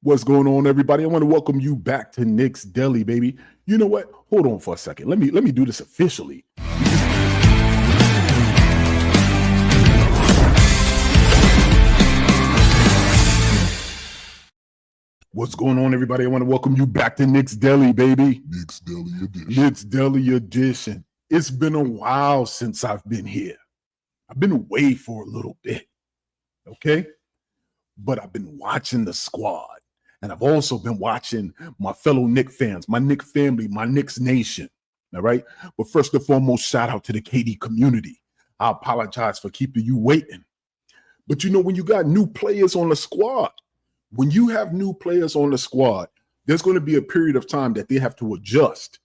What's going on, everybody? I want to welcome you back to Knicks Deli, baby. You know what? Hold on for a second. Let me do this officially. What's going on, everybody? I want to welcome you back to Knicks Deli, baby. Knicks Deli Edition. Knicks Deli Edition. It's been a while since I've been here. I've been away for a little bit, okay? But I've been watching the squad. And I've also been watching my fellow Knicks fans, my Knicks family, my Knicks nation, all right? But first and foremost, shout out to the KD community. I apologize for keeping you waiting. But you know, when you got new players on the squad, when you have new players on the squad, there's going to be a period of time that they have to adjust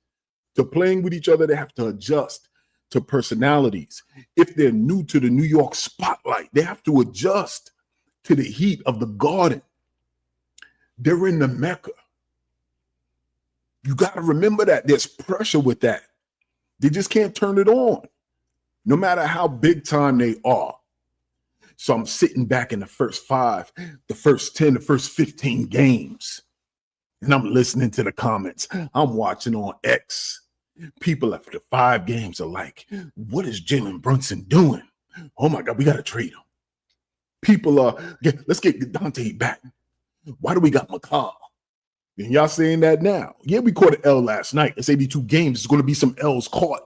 to playing with each other. They have to adjust to personalities. If they're new to the New York spotlight, they have to adjust to the heat of the Garden. They're in the Mecca. You got to remember that there's pressure with that. They just can't turn it on, no matter how big time they are. So I'm sitting back in the first 5, the first 10, the first 15 games, and I'm listening to the comments. I'm watching on X. People after 5 games are like, what is Jalen Brunson doing? Oh my God, we got to trade him. People are, let's get Dante back. Why do we got McCall? And y'all saying that now. Yeah, we caught an L last night. It's 82 games. There's going to be some L's caught.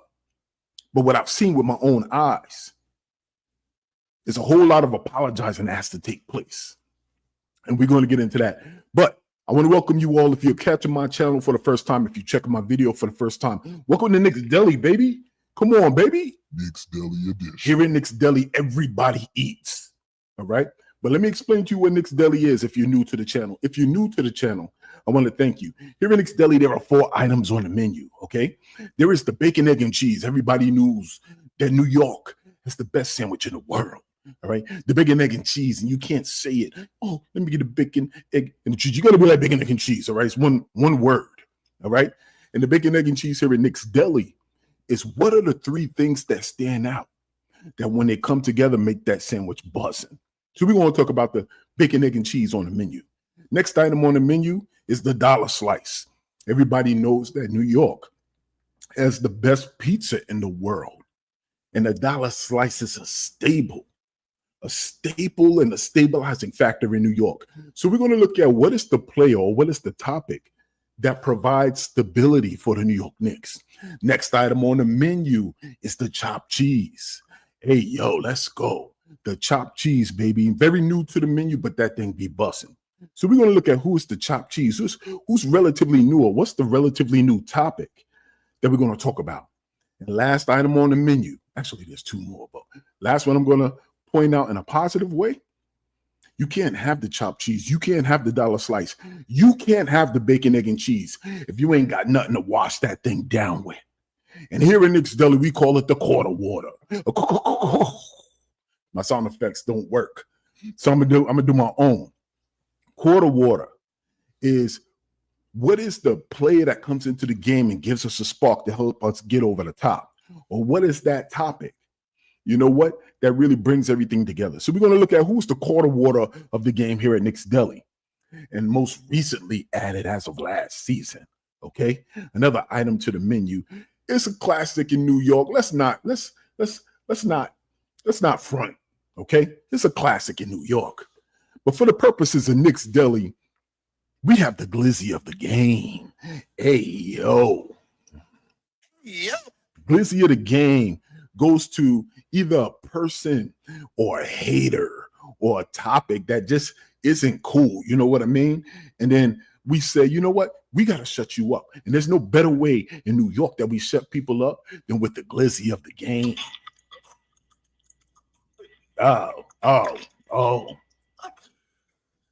But what I've seen with my own eyes, there's a whole lot of apologizing that has to take place. And we're going to get into that. But I want to welcome you all. If you're catching my channel for the first time, if you're checking my video for the first time, welcome to Knicks Deli, baby. Come on, baby. Knicks Deli Edition. Here in Knicks Deli, everybody eats. All right? But let me explain to you what Knicks Deli is if you're new to the channel. If you're new to the channel, I want to thank you. Here in Knicks Deli, there are 4 items on the menu, okay? There is the bacon, egg, and cheese. Everybody knows that New York is the best sandwich in the world, all right? The bacon, egg, and cheese, and you can't say it. Oh, let me get the bacon, egg, and the cheese. You got to be like bacon, egg, and cheese, all right? It's one word, all right? And the bacon, egg, and cheese here at Knicks Deli is what are the 3 things that stand out that when they come together make that sandwich buzzing. So we're going to talk about the bacon, egg, and cheese on the menu. Next item on the menu is the dollar slice. Everybody knows that New York has the best pizza in the world. And the dollar slice is a staple and a stabilizing factor in New York. So we're going to look at what is the play or what is the topic that provides stability for the New York Knicks. Next item on the menu is the chopped cheese. Hey, yo, let's go. The chopped cheese, baby. Very new to the menu, but that thing be busting. So we're going to look at who's the chopped cheese, who's relatively new, or what's the relatively new topic that we're going to talk about. And last item on the menu, actually there's 2 more, but last one I'm going to point out in a positive way. You can't have the chopped cheese. You can't have the dollar slice. You can't have the bacon, egg, and cheese if you ain't got nothing to wash that thing down with. And here in Knicks Deli, we call it the quarter water. My sound effects don't work. So I'm gonna do my own. Quarter water is what is the player that comes into the game and gives us a spark to help us get over the top? Or what is that topic? You know what? That really brings everything together. So we're going to look at who's the quarter water of the game here at Knicks Deli. And most recently added as of last season. Okay. Another item to the menu. It's a classic in New York. Let's not front. Okay, it's a classic in New York. But for the purposes of Knicks Deli, we have the glizzy of the game. Hey, yo. Yep. Glizzy of the game goes to either a person or a hater or a topic that just isn't cool. You know what I mean? And then we say, you know what? We got to shut you up. And there's no better way in New York that we shut people up than with the glizzy of the game. Oh.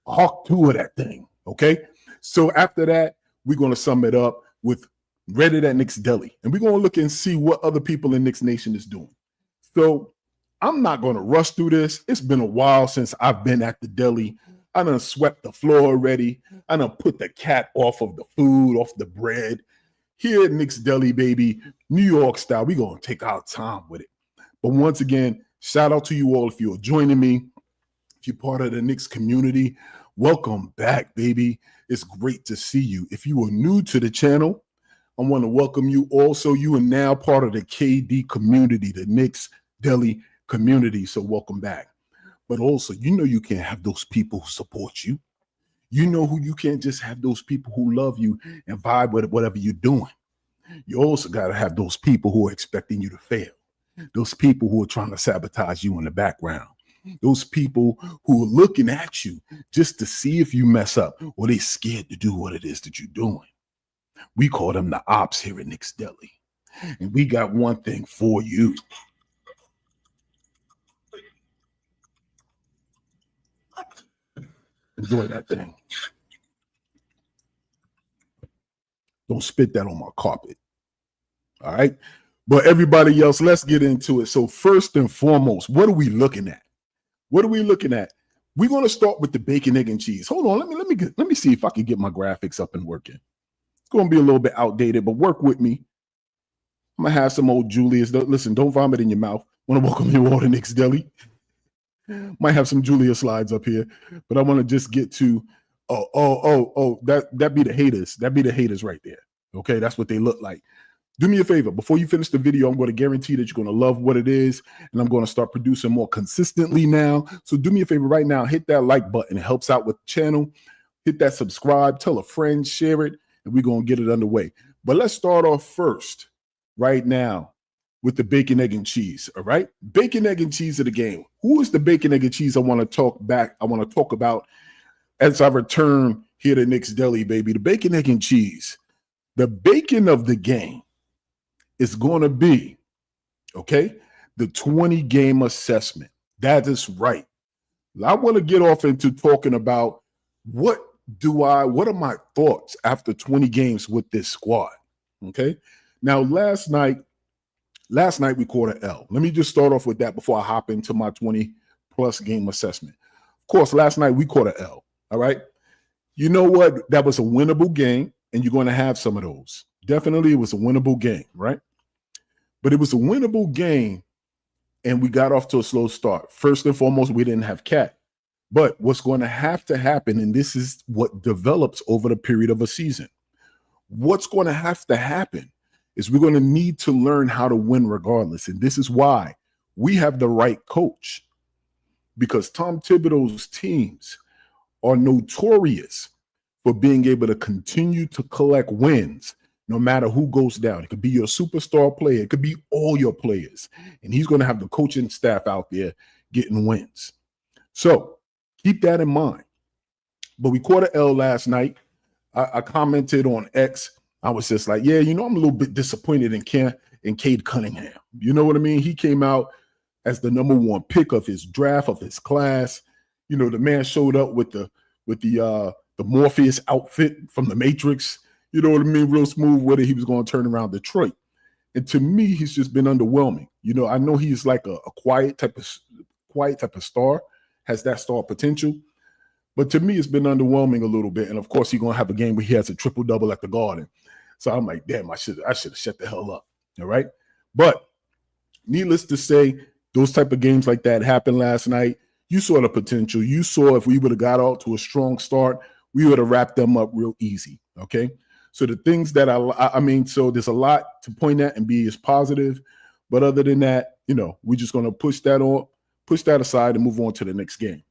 Hawk 2 of that thing, okay? So after that, we're going to sum it up with Reddit at Knicks Deli. And we're going to look and see what other people in Knicks Nation is doing. So I'm not going to rush through this. It's been a while since I've been at the deli. I done swept the floor already. I done put the cat off of the food, off the bread. Here at Knicks Deli, baby, New York style, we're going to take our time with it. But once again, shout out to you all if you're joining me. If you're part of the Knicks community, Welcome back, baby. It's great to see you. If you are new to the channel, I want to welcome you. Also, you are now part of the KD community, the Knicks Delhi community. So welcome back. But also, you can't have those people who support you. You can't just have those people who love you and vibe with whatever you're doing. You also got to have those people who are expecting you to fail. Those people who are trying to sabotage you in the background. Those people who are looking at you just to see if you mess up or they scared to do what it is that you're doing. We call them the ops here at Knicks Delhi. And we got one thing for you. Enjoy that thing. Don't spit that on my carpet. All right. But everybody else, let's get into it. So first and foremost, what are we looking at? What are we looking at? We're going to start with the bacon, egg, and cheese. Hold on. Let me see if I can get my graphics up and working. It's going to be a little bit outdated, but work with me. I'm going to have some old Julius. Listen, don't vomit in your mouth. I want to welcome you all to Knicks Delhi. Might have some Julia slides up here, but I want to just get to that be the haters. That be the haters right there. Okay, that's what they look like. Do me a favor. Before you finish the video, I'm going to guarantee that you're going to love what it is, and I'm going to start producing more consistently now. So do me a favor right now. Hit that like button. It helps out with the channel. Hit that subscribe. Tell a friend. Share it, and we're going to get it underway. But let's start off first right now with the bacon, egg, and cheese. All right? Bacon, egg, and cheese of the game. Who is the bacon, egg, and cheese I want to talk about as I return here to Knicks Delhi, baby? The bacon, egg, and cheese. The bacon of the game is going to be, okay, the 20-game assessment. That is right. I want to get off into talking about what are my thoughts after 20 games with this squad, okay? Now, last night we caught an L. Let me just start off with that before I hop into my 20-plus game assessment. Of course, last night we caught an L, all right? You know what? That was a winnable game, and you're going to have some of those. Definitely, it was a winnable game, right? But it was a winnable game, and we got off to a slow start. First and foremost, we didn't have Cat. But what's going to have to happen, and this is what develops over the period of a season, what's going to have to happen is we're going to need to learn how to win regardless. And this is why we have the right coach, because Tom Thibodeau's teams are notorious for being able to continue to collect wins no matter who goes down. It could be your superstar player. It could be all your players. And he's going to have the coaching staff out there getting wins. So keep that in mind. But we caught an L last night. I commented on X. I was just like, yeah, I'm a little bit disappointed in Cade Cunningham. You know what I mean? He came out as the #1 pick of his draft, of his class. The man showed up with the Morpheus outfit from the Matrix. You know what I mean? Real smooth with it. He was going to turn around Detroit. And to me, he's just been underwhelming. I know he's like a quiet type of star, has that star potential. But to me, it's been underwhelming a little bit. And of course, he's going to have a game where he has a triple-double at the Garden. So I'm like, damn, I should have shut the hell up. All right. But needless to say, those type of games like that happened last night. You saw the potential. You saw if we would have got out to a strong start, we would have wrapped them up real easy. Okay. So the things that so there's a lot to point at and be as positive. But other than that, we're just going to push that aside and move on to the next game.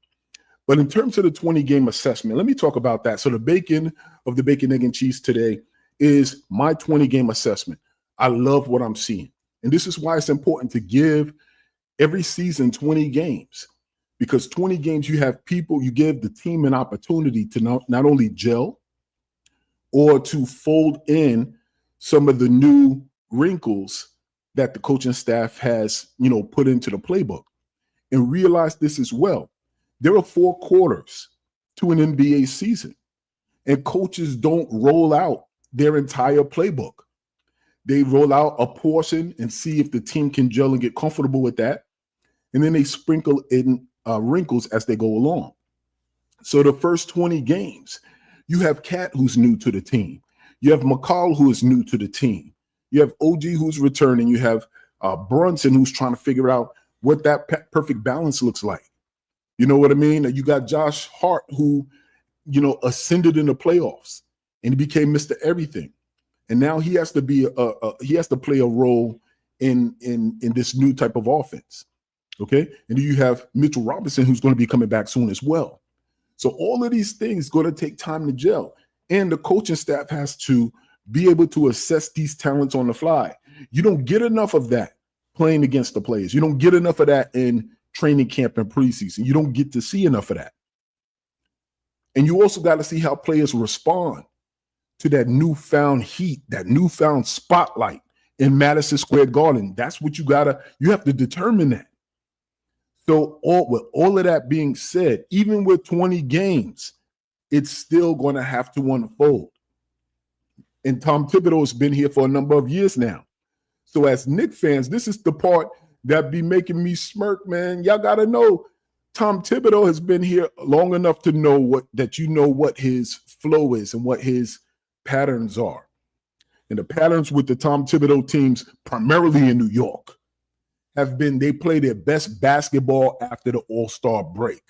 But in terms of the 20-game assessment, let me talk about that. So the bacon of the bacon, egg, and cheese today is my 20-game assessment. I love what I'm seeing. And this is why it's important to give every season 20 games. Because 20 games, you give the team an opportunity to not only gel or to fold in some of the new wrinkles that the coaching staff has, put into the playbook. And realize this as well. There are 4 quarters to an NBA season, and coaches don't roll out their entire playbook. They roll out a portion and see if the team can gel and get comfortable with that. And then they sprinkle in wrinkles as they go along. So the first 20 games, you have Cat, who's new to the team. You have McCall, who is new to the team. You have OG, who's returning. You have Brunson, who's trying to figure out what that perfect balance looks like. You know what I mean? You got Josh Hart, who ascended in the playoffs, and he became Mr. Everything. And now he has to play a role in this new type of offense. Okay. And then you have Mitchell Robinson, who's going to be coming back soon as well. So all of these things going to take time to gel. And the coaching staff has to be able to assess these talents on the fly. You don't get enough of that playing against the players. You don't get enough of that in training camp and preseason. You don't get to see enough of that. And you also got to see how players respond to that newfound heat, that newfound spotlight in Madison Square Garden. That's what you have to determine that. So with all of that being said, even with 20 games, it's still going to have to unfold. And Tom Thibodeau has been here for a number of years now. So as Knicks fans, this is the part that be making me smirk, man. Y'all got to know Tom Thibodeau has been here long enough to know what his flow is and what his patterns are. And the patterns with the Tom Thibodeau teams, primarily in New York, have been they play their best basketball after the All-Star break.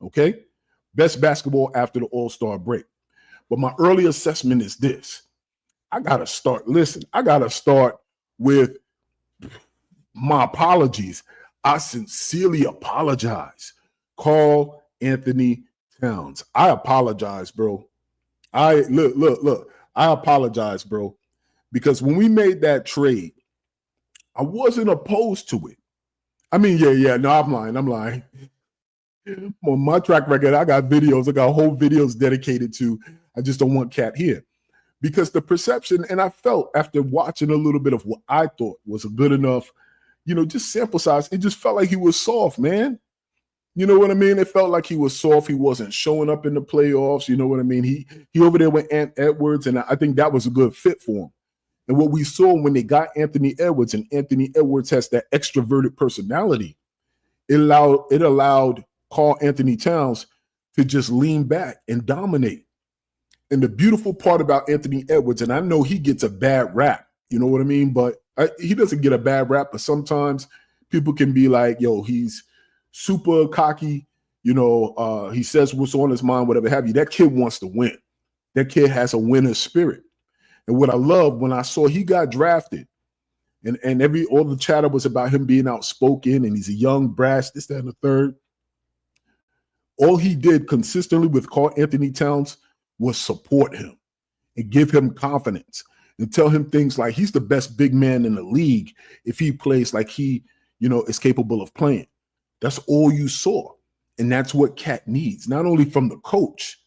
Okay? Best basketball after the All-Star break. But my early assessment is this. I got to start with my apologies. I sincerely apologize. Karl Anthony Towns. I apologize, bro. Look. I apologize, bro. Because when we made that trade, I wasn't opposed to it. I mean, no, I'm lying. On my track record, I got whole videos dedicated to, I just don't want Cat here. Because the perception, and I felt after watching a little bit of what I thought was a good enough, just sample size, it just felt like he was soft, man. You know what I mean? It felt like he was soft. He wasn't showing up in the playoffs. You know what I mean? He over there with Ant Edwards, and I think that was a good fit for him. And what we saw when they got Anthony Edwards, and Anthony Edwards has that extroverted personality, it allowed Karl Anthony Towns to just lean back and dominate. And the beautiful part about Anthony Edwards, and I know he gets a bad rap, you know what I mean? But he doesn't get a bad rap, but sometimes people can be like, yo, he's super cocky, he says what's on his mind, whatever have you. That kid wants to win. That kid has a winner's spirit. And what I love when I saw he got drafted, and all the chatter was about him being outspoken, and he's a young, brash, this, that, and the third. All he did consistently with Karl Anthony Towns was support him and give him confidence and tell him things like he's the best big man in the league if he plays like he, is capable of playing. That's all you saw. And that's what Cat needs, not only from the coach,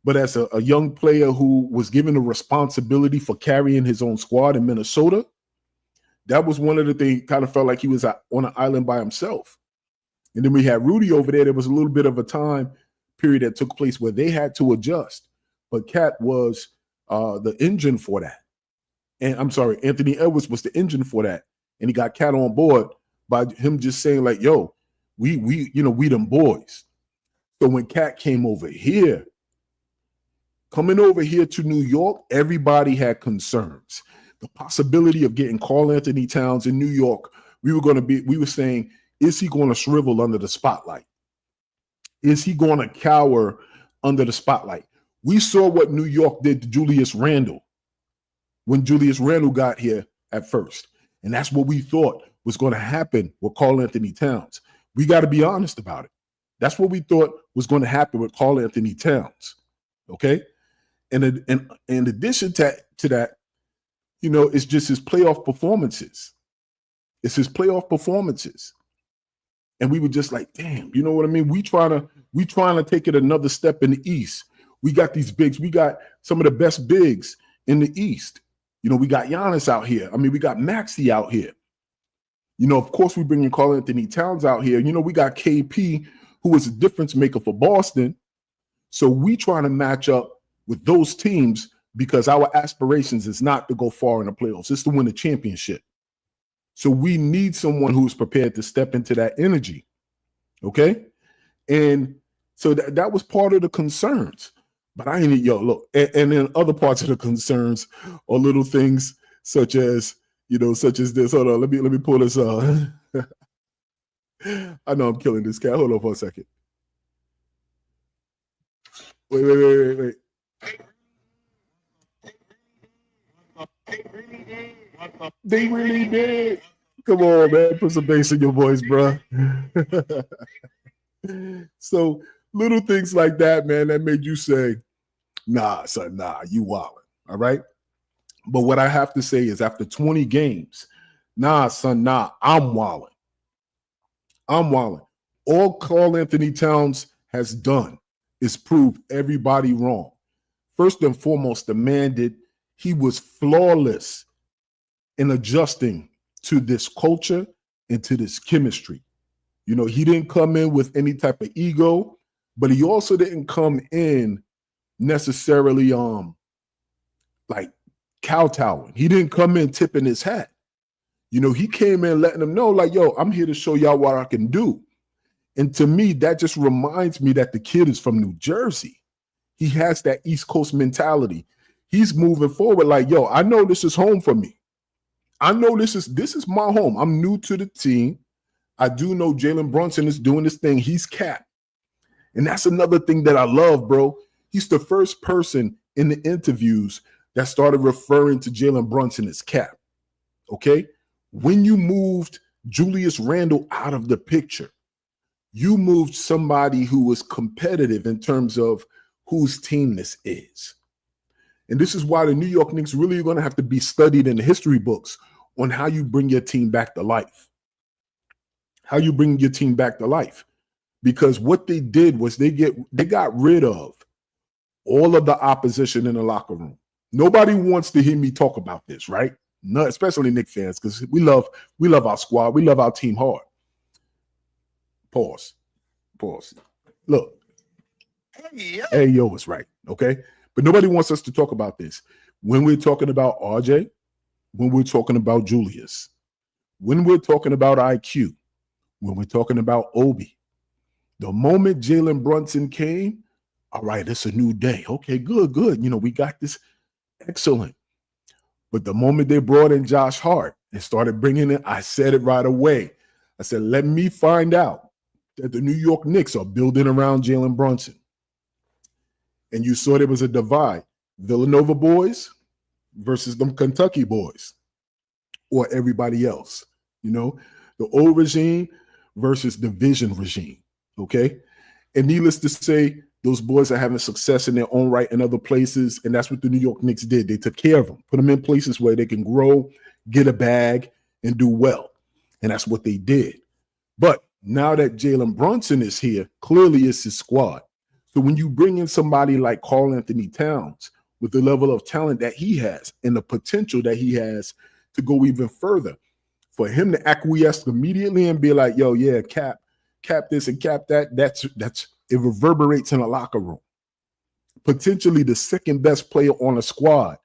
but as a young player who was given the responsibility for carrying his own squad in Minnesota. That was one of the things, kind of felt like he was on an island by himself. And then we had Rudy over there. There was a little bit of a time period that took place where they had to adjust. But Cat was the engine for that. And I'm sorry, Anthony Edwards was the engine for that. And he got Cat on board by him just saying like, yo, we them boys. So when Cat came over here, coming over here to New York, everybody had concerns. The possibility of getting Karl Anthony Towns in New York, we were saying, is he going to shrivel under the spotlight? Is he going to cower under the spotlight? We saw what New York did to Julius Randle when Julius Randle got here at first. And that's what we thought was going to happen with Karl Anthony Towns. We got to be honest about it. That's what we thought was going to happen with Karl Anthony Towns. Okay? And in addition to that, it's just his playoff performances. It's his playoff performances. And we were just like, damn, you know what I mean? We trying to take it another step in the East. We got these bigs. We got some of the best bigs in the East. We got Giannis out here. I mean, we got Maxey out here. Of course, we bring in Karl Anthony Towns out here. We got KP, who is a difference maker for Boston. So we trying to match up with those teams because our aspirations is not to go far in the playoffs. It's to win a championship. So we need someone who's prepared to step into that energy. Okay? And so that was part of the concerns. But I ain't, look, and then other parts of the concerns are little things such as this. Hold on, let me pull this up. I know I'm killing this cat. Hold on for a second. Wait. They really did. Come on, man. Put some bass in your voice, bro. So little things like that, man, that made you say, nah, son, nah, you wildin'. All right. But what I have to say is after 20 games, nah, son, nah, I'm wildin'. I'm wildin'. All Karl Anthony Towns has done is prove everybody wrong. First and foremost, the man he was flawless in adjusting to this culture and to this chemistry. You know, he didn't come in with any type of ego, but he also didn't come in necessarily like kowtowing. He didn't come in tipping his hat. You know, he came in letting them know, like, yo, I'm here to show y'all what I can do. And to me, that just reminds me that the kid is from New Jersey. He has that East Coast mentality. He's moving forward like, yo, I know this is home for me. I know this is my home. I'm new to the team. I do know Jalen Brunson is doing this thing. He's capped. And that's another thing that I love, bro. He's the first person in the interviews that started referring to Jalen Brunson as cap. Okay? When you moved Julius Randle out of the picture, you moved somebody who was competitive in terms of whose team this is. And this is why the New York Knicks really are going to have to be studied in the history books on how you bring your team back to life. How you bring your team back to life. Because what they did was they got rid of all of the opposition in the locker room. Nobody wants to hear me talk about this, right? No, especially Knicks fans, because we love our squad. We love our team hard. Pause. Look. Hey, yo, it's right. Okay. But nobody wants us to talk about this. When we're talking about RJ, when we're talking about Julius, when we're talking about IQ, when we're talking about Obi, the moment Jalen Brunson came, all right, it's a new day. Okay, good. You know, we got this. Excellent. But the moment they brought in Josh Hart and started bringing in, I said it right away. I said, let me find out that the New York Knicks are building around Jalen Brunson. And you saw there was a divide. Villanova boys versus them Kentucky boys or everybody else. You know, the old regime versus the vision regime. Okay. And needless to say, those boys are having success in their own right in other places. And that's what the New York Knicks did. They took care of them, put them in places where they can grow, get a bag, and do well. And that's what they did. But now that Jalen Brunson is here, clearly it's his squad. So when you bring in somebody like Karl Anthony Towns with the level of talent that he has and the potential that he has to go even further, for him to acquiesce immediately and be like, yo, yeah, cap this and cap that, that's it reverberates in a locker room. Potentially the second best player on a squad.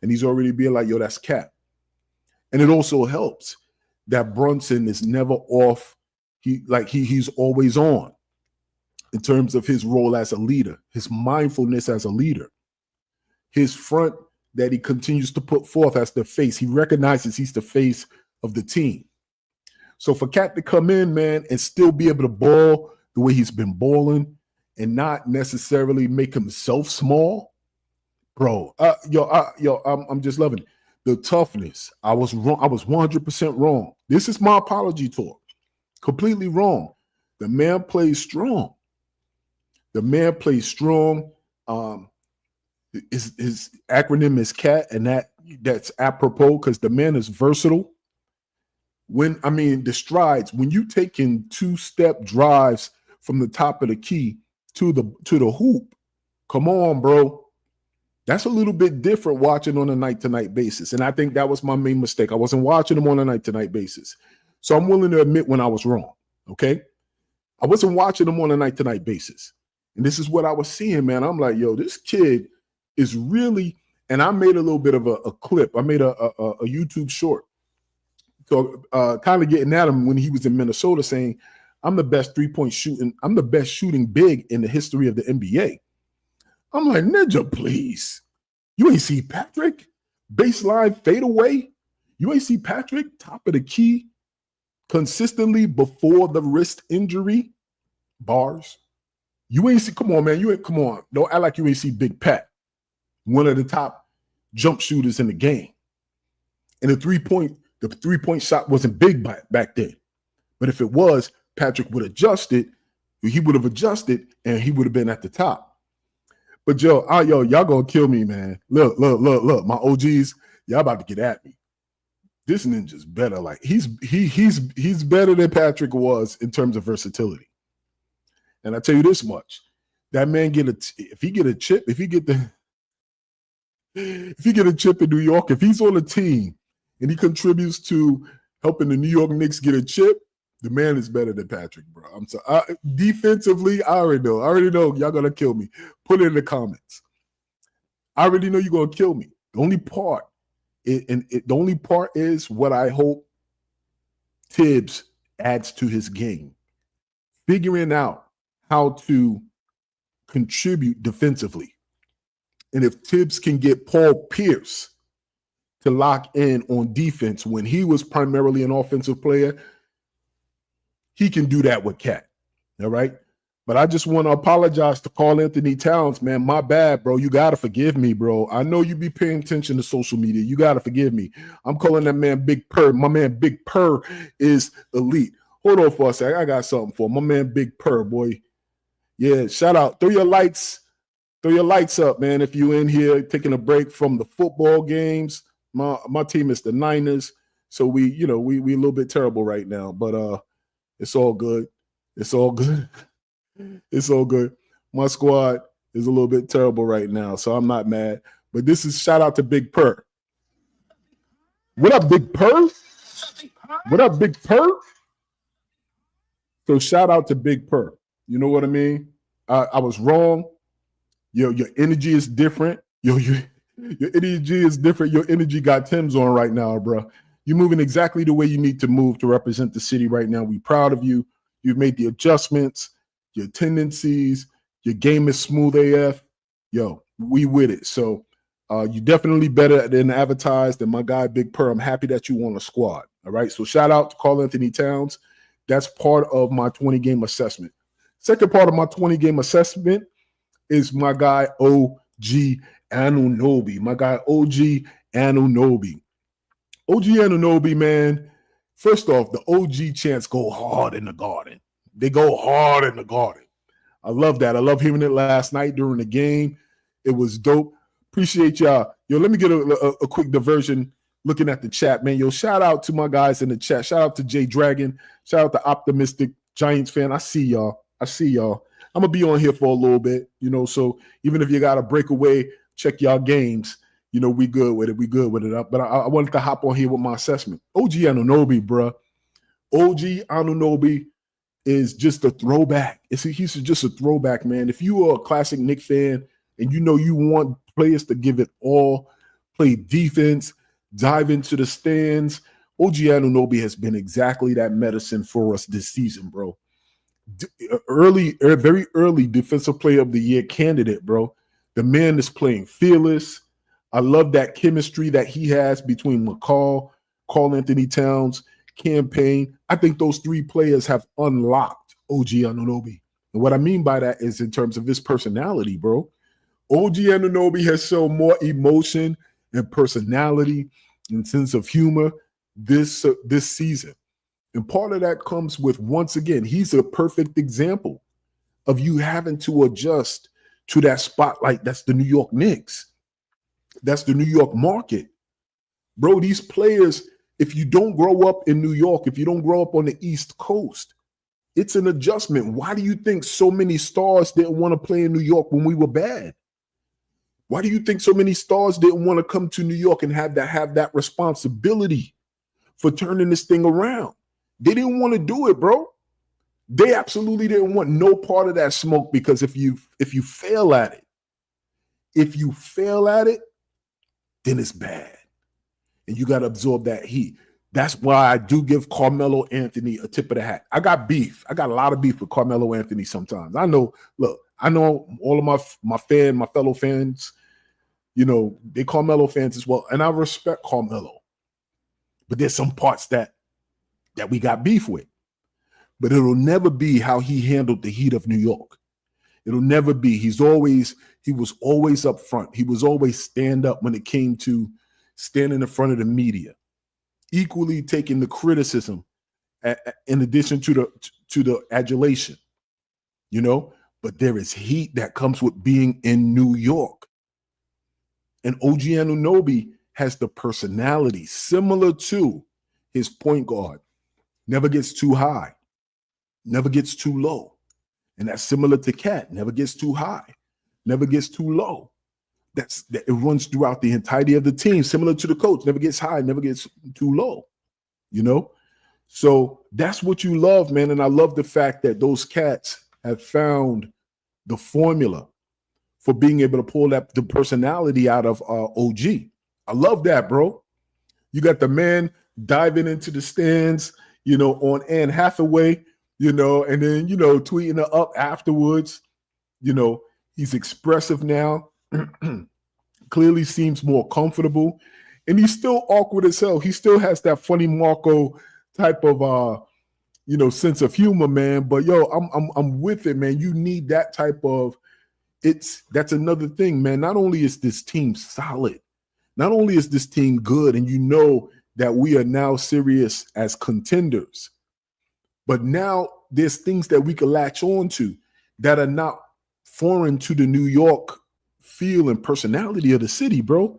And he's already being like, yo, that's cap. And it also helps that Brunson is never off. He's always on in terms of his role as a leader, his mindfulness as a leader, his front that he continues to put forth as the face. He recognizes he's the face of the team. So for Cat to come in, man, and still be able to ball the way he's been balling and not necessarily make himself small, bro. I'm just loving it. The toughness. I was wrong. I was 100% wrong. This is my apology talk. Completely wrong. The man plays strong. His acronym is CAT, and that's apropos because the man is versatile. The strides, when you taking 2-step drives from the top of the key to the hoop, come on, bro. That's a little bit different watching on a night-to-night basis. And I think that was my main mistake. I wasn't watching him on a night-to-night basis. So I'm willing to admit when I was wrong, okay? I wasn't watching him on a night-to-night basis. And this is what I was seeing, man. I'm like, yo, this kid is really, and I made a little bit of a clip. I made a YouTube short. So kind of getting at him when he was in Minnesota saying, I'm the best three-point shooting. I'm the best shooting big in the history of the NBA. I'm like, Ninja, please. You ain't see Patrick? Baseline fadeaway? You ain't see Patrick top of the key consistently before the wrist injury? Bars. You ain't see, come on, man. Come on. Don't act like you ain't see Big Pat, one of the top jump shooters in the game. And the three-point shot wasn't big back then. But if it was, Patrick would adjust it. He would have adjusted and he would have been at the top. But y'all gonna kill me, man. Look. My OGs, y'all about to get at me. This ninja's better. Like he's better than Patrick was in terms of versatility. And I tell you this much: that man if he get a chip in New York, if he's on a team and he contributes to helping the New York Knicks get a chip, the man is better than Patrick, bro. I'm sorry. Defensively, I already know y'all gonna kill me. Put it in the comments. I already know you're gonna kill me. The only part is what I hope Tibbs adds to his game, figuring out how to contribute defensively. And if Tibbs can get Paul Pierce to lock in on defense when he was primarily an offensive player, he can do that with Cat. All right. But I just want to apologize to Karl Anthony Towns, man. My bad, bro. You got to forgive me, bro. I know you be paying attention to social media. You got to forgive me. I'm calling that man Big Purr. My man Big Purr is elite. Hold on for a second. I got something for my man Big Purr, boy. Yeah, shout out. Throw your lights up, man. If you in here taking a break from the football games, my team is the Niners, so we a little bit terrible right now, but it's all good. It's all good. It's all good. My squad is a little bit terrible right now, so I'm not mad. But this is shout out to Big Purr. What up, Big Purr? What up, Big Purr? So shout out to Big Purr. You know what I mean? I was wrong. Your energy is different. Your energy is different. Your energy got Tim's on right now, bro. You're moving exactly the way you need to move to represent the city right now. We're proud of you. You've made the adjustments, your tendencies, your game is smooth AF. Yo, we with it. So you definitely better than advertised. And my guy, Big Purr, I'm happy that you on a squad. All right. So shout out to Karl Anthony Towns. That's part of my 20-game assessment. Second part of my 20-game assessment is my guy, OG Anunoby. My guy, OG Anunoby. OG Anunoby, man, first off, the OG chants go hard in the Garden. They go hard in the Garden. I love that. I love hearing it last night during the game. It was dope. Appreciate y'all. Yo, let me get a quick diversion looking at the chat, man. Yo, shout out to my guys in the chat. Shout out to Jay Dragon. Shout out to Optimistic Giants fan. I see y'all. I'm going to be on here for a little bit, so even if you got to break away, check y'all games, we good with it. But I wanted to hop on here with my assessment. OG Anunoby, bro. OG Anunoby is just a throwback. He's just a throwback, man. If you are a classic Knicks fan and you want players to give it all, play defense, dive into the stands, OG Anunoby has been exactly that medicine for us this season, bro. Very early defensive player of the year candidate, bro. The man is playing fearless. I love that chemistry that he has between McCall, Karl Anthony Towns, Campaign. I think those three players have unlocked OG Anunoby. And what I mean by that is in terms of his personality, bro. OG Anunoby has shown more emotion and personality and sense of humor this season. And part of that comes with, once again, he's a perfect example of you having to adjust to that spotlight. That's the New York Knicks. That's the New York market. Bro, these players, if you don't grow up in New York, if you don't grow up on the East Coast, it's an adjustment. Why do you think so many stars didn't want to play in New York when we were bad? Why do you think so many stars didn't want to come to New York and have that responsibility for turning this thing around? They didn't want to do it, bro. They absolutely didn't want no part of that smoke, because if you fail at it, then it's bad. And you got to absorb that heat. That's why I do give Carmelo Anthony a tip of the hat. I got beef. I got a lot of beef with Carmelo Anthony sometimes. I know all of my fellow fans, they Carmelo fans as well. And I respect Carmelo. But there's some parts that we got beef with. But it'll never be how he handled the heat of New York. It'll never be. He was always up front. He was always stand up when it came to standing in front of the media, equally taking the criticism in addition to the adulation, you know. But there is heat that comes with being in New York. And OG Anunoby has the personality similar to his point guard. Never gets too high, never gets too low. And that's similar to Cat. Never gets too high, never gets too low. It runs throughout the entirety of the team, similar to the coach. Never gets high, never gets too low, you know? So that's what you love, man. And I love the fact that those cats have found the formula for being able to pull the personality out of OG. I love that, bro. You got the man diving into the stands, you know, on Anne Hathaway, you know, and then, you know, tweeting her up afterwards. You know, he's expressive now, clearly seems more comfortable, and he's still awkward as hell. He still has that funny Marco type of, you know, sense of humor, man. But yo, I'm with it, man. You need that type of, that's another thing, man. Not only is this team solid, not only is this team good, and you know that we are now serious as contenders, but now there's things that we can latch on to that are not foreign to the New York feel and personality of the city, bro.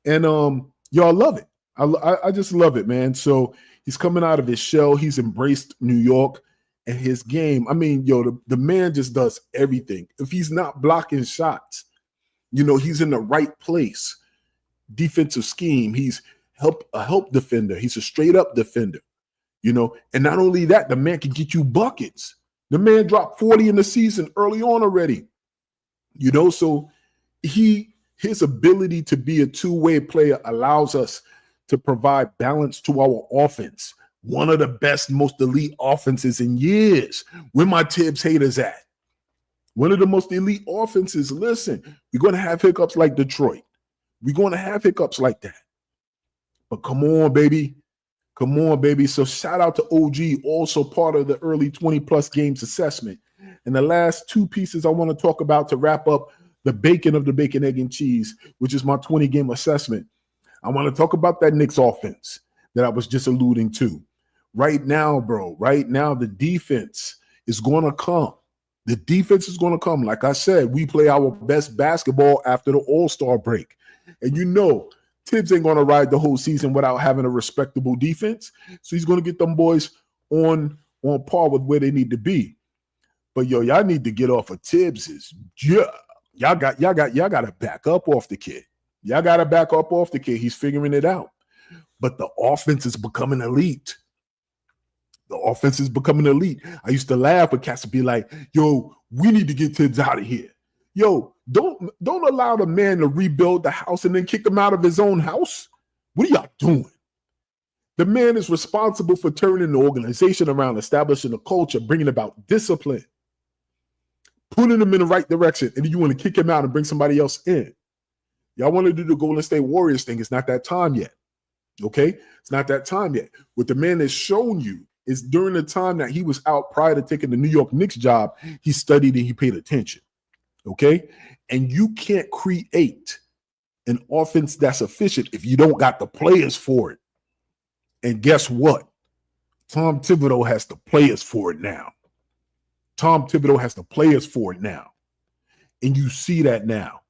And y'all love it. I just love it, man. So he's coming out of his shell. He's embraced New York and his game. I mean, yo, the man just does everything. If he's not blocking shots, you know, he's in the right place. Defensive scheme. He's a help defender. He's a straight up defender. You know, and not only that, the man can get you buckets. The man dropped 40 in the season early on already. You know, so his ability to be a two-way player allows us to provide balance to our offense. One of the best, most elite offenses in years. Where my Tibbs haters at? One of the most elite offenses. Listen, we're going to have hiccups like Detroit. We're going to have hiccups like that. But come on, baby. Come on, baby. So shout out to OG, also part of the early 20-plus games assessment. And the last two pieces I want to talk about to wrap up the bacon of the bacon, egg, and cheese, which is my 20-game assessment. I want to talk about that Knicks offense that I was just alluding to. Right now, bro, right now, the defense is going to come. The defense is going to come. Like I said, we play our best basketball after the All-Star break. And you know, Tibbs ain't going to ride the whole season without having a respectable defense. So he's going to get them boys on par with where they need to be. But yo, y'all need to get off of Tibbs's. Yeah. Y'all got to back up off the kid. Y'all got to back up off the kid. He's figuring it out. But the offense is becoming elite. The offense is becoming elite. I used to laugh when cats would be like, yo, we need to get Tibbs out of here. Yo, don't allow the man to rebuild the house and then kick him out of his own house. What are y'all doing? The man is responsible for turning the organization around, establishing a culture, bringing about discipline, putting him in the right direction, and then you want to kick him out and bring somebody else in. Y'all want to do the Golden State Warriors thing. It's not that time yet. Okay? It's not that time yet. What the man has shown you is during the time that he was out prior to taking the New York Knicks job, he studied and he paid attention. Okay? And you can't create an offense that's efficient if you don't got the players for it. And guess what? Tom Thibodeau has the players for it now. Tom Thibodeau has the players for it now. And you see that now.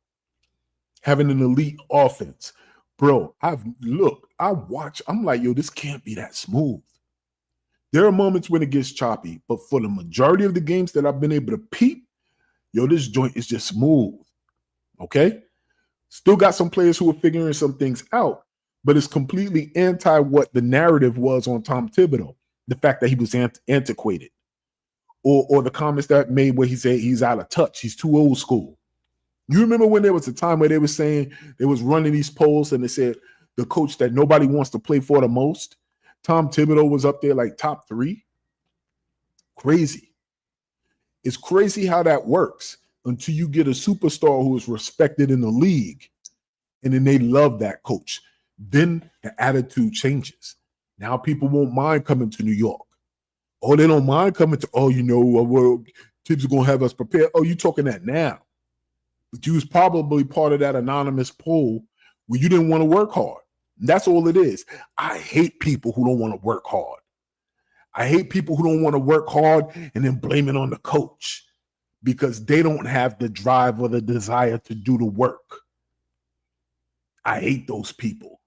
Having an elite offense. Bro, I watch, I'm like, yo, this can't be that smooth. There are moments when it gets choppy, but for the majority of the games that I've been able to peep, yo, this joint is just smooth. Okay? Still got some players who are figuring some things out, but it's completely anti what the narrative was on Tom Thibodeau. The fact that he was antiquated. Or the comments that made where he said he's out of touch. He's too old school. You remember when there was a time where they were saying they was running these polls and they said the coach that nobody wants to play for the most, Tom Thibodeau was up there like top 3. Crazy. It's crazy how that works until you get a superstar who is respected in the league and then they love that coach. Then the attitude changes. Now people won't mind coming to New York. Oh, they don't mind coming to, well, Teams are going to have us prepared. Oh, you talking that now. But you was probably part of that anonymous poll where you didn't want to work hard. And that's all it is. I hate people who don't want to work hard. I hate people who don't want to work hard and then blame it on the coach because they don't have the drive or the desire to do the work. I hate those people.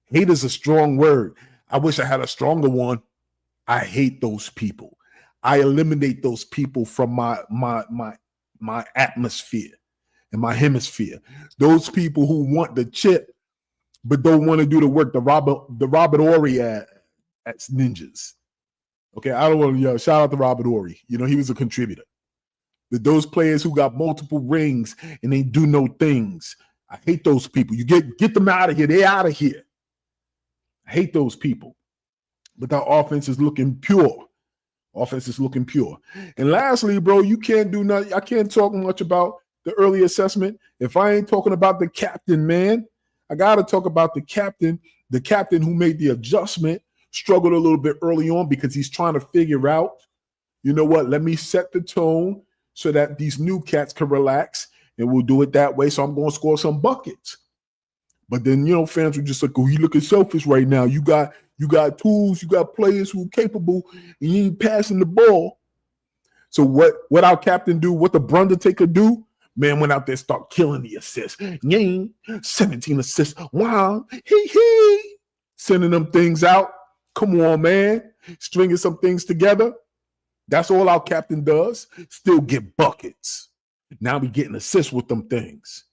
Hate is a strong word. I wish I had a stronger one. I hate those people. I eliminate those people from my atmosphere and my hemisphere. Those people who want the chip but don't want to do the work. The Robert Ory at Ninjas. Okay, I don't want to shout out to Robert Ory. You know, he was a contributor. But those players who got multiple rings and they do no things, I hate those people. You get them out of here. They're out of here. I hate those people. But our offense is looking pure. Offense is looking pure. And lastly, bro, you can't do nothing. I can't talk much about the early assessment if I ain't talking about the captain, man. I got to talk about the captain who made the adjustment, struggled a little bit early on because he's trying to figure out, you know what, let me set the tone so that these new cats can relax, and we'll do it that way. So I'm going to score some buckets. But then, you know, fans were just like, oh, you looking selfish right now. You got tools, you got players who are capable, and you ain't passing the ball. So what our captain do, what the Undertaker do, man, went out there, start killing the assists. 17 assists. Wow. Hee. Sending them things out. Come on, man. Stringing some things together. That's all our captain does. Still get buckets. Now we getting assists with them things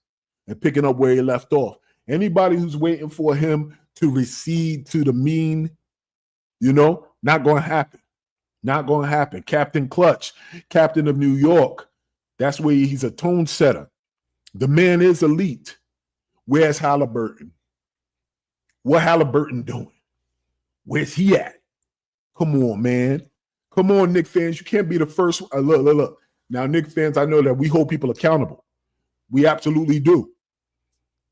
and picking up where he left off. Anybody who's waiting for him to recede to the mean, you know, not going to happen. Not going to happen. Captain Clutch, captain of New York. That's where he's a tone setter. The man is elite. Where's Halliburton? What Halliburton doing? Where's he at? Come on, man. Come on, Knicks fans. You can't be the first. Look. Now, Knicks fans, I know that we hold people accountable. We absolutely do.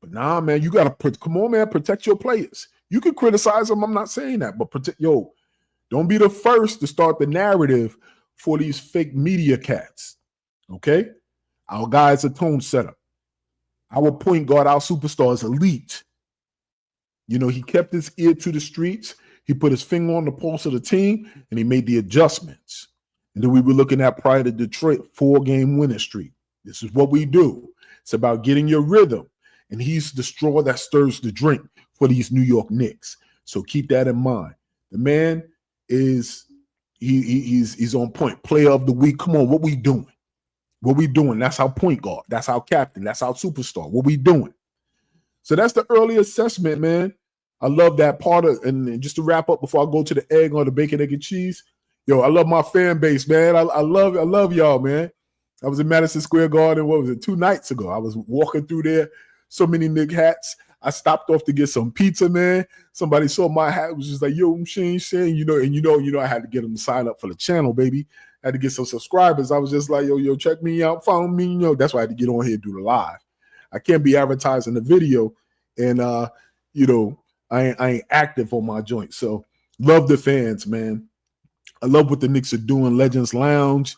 But nah, man, you got to, come on, man, protect your players. You can criticize them. I'm not saying that. But don't be the first to start the narrative for these fake media cats. Okay? Our guy's a tone setter. Our point guard, our superstar is elite. You know, he kept his ear to the streets. He put his finger on the pulse of the team, and he made the adjustments. And then we were looking at prior to Detroit, 4-game winning streak. This is what we do. It's about getting your rhythm. And he's the straw that stirs the drink for these New York Knicks. So keep that in mind. The man is he's on point. Player of the week. Come on, what we doing? What we doing? That's our point guard. That's our captain. That's our superstar. What we doing? So that's the early assessment, man. I love that part of, and just to wrap up before I go to the egg or the bacon, egg, and cheese. Yo, I love my fan base, man. I love y'all, man. I was in Madison Square Garden, 2 nights ago? I was walking through there, so many Knick hats. I stopped off to get some pizza, man. Somebody saw my hat, was just like, yo, Shane, you know, I had to get them to sign up for the channel, baby. I had to get some subscribers. I was just like, yo, check me out, follow me, you know. That's why I had to get on here and do the live. I can't be advertising the video, and you know, I ain't active on my joint. So love the fans, man. I love what the Knicks are doing. Legends Lounge,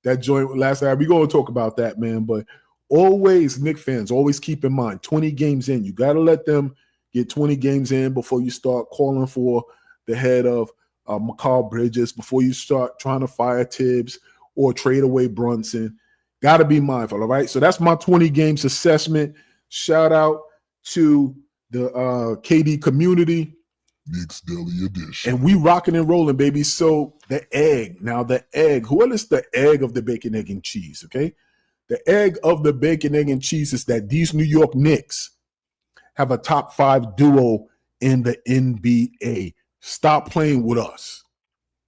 that joint last night. We're going to talk about that, man. But always, Knicks fans, always keep in mind, 20 games in. You got to let them get 20 games in before you start calling for the head of McCall Bridges, before you start trying to fire Tibbs or trade away Brunson. Got to be mindful, all right? So that's my 20 games assessment. Shout out to the KD community. Knicks Daily Edition. And we rocking and rolling, baby. So the egg. Now the egg. What is the egg of the bacon, egg, and cheese, okay? The egg of the bacon, egg, and cheese is that these New York Knicks have a top 5 duo in the NBA. Stop playing with us.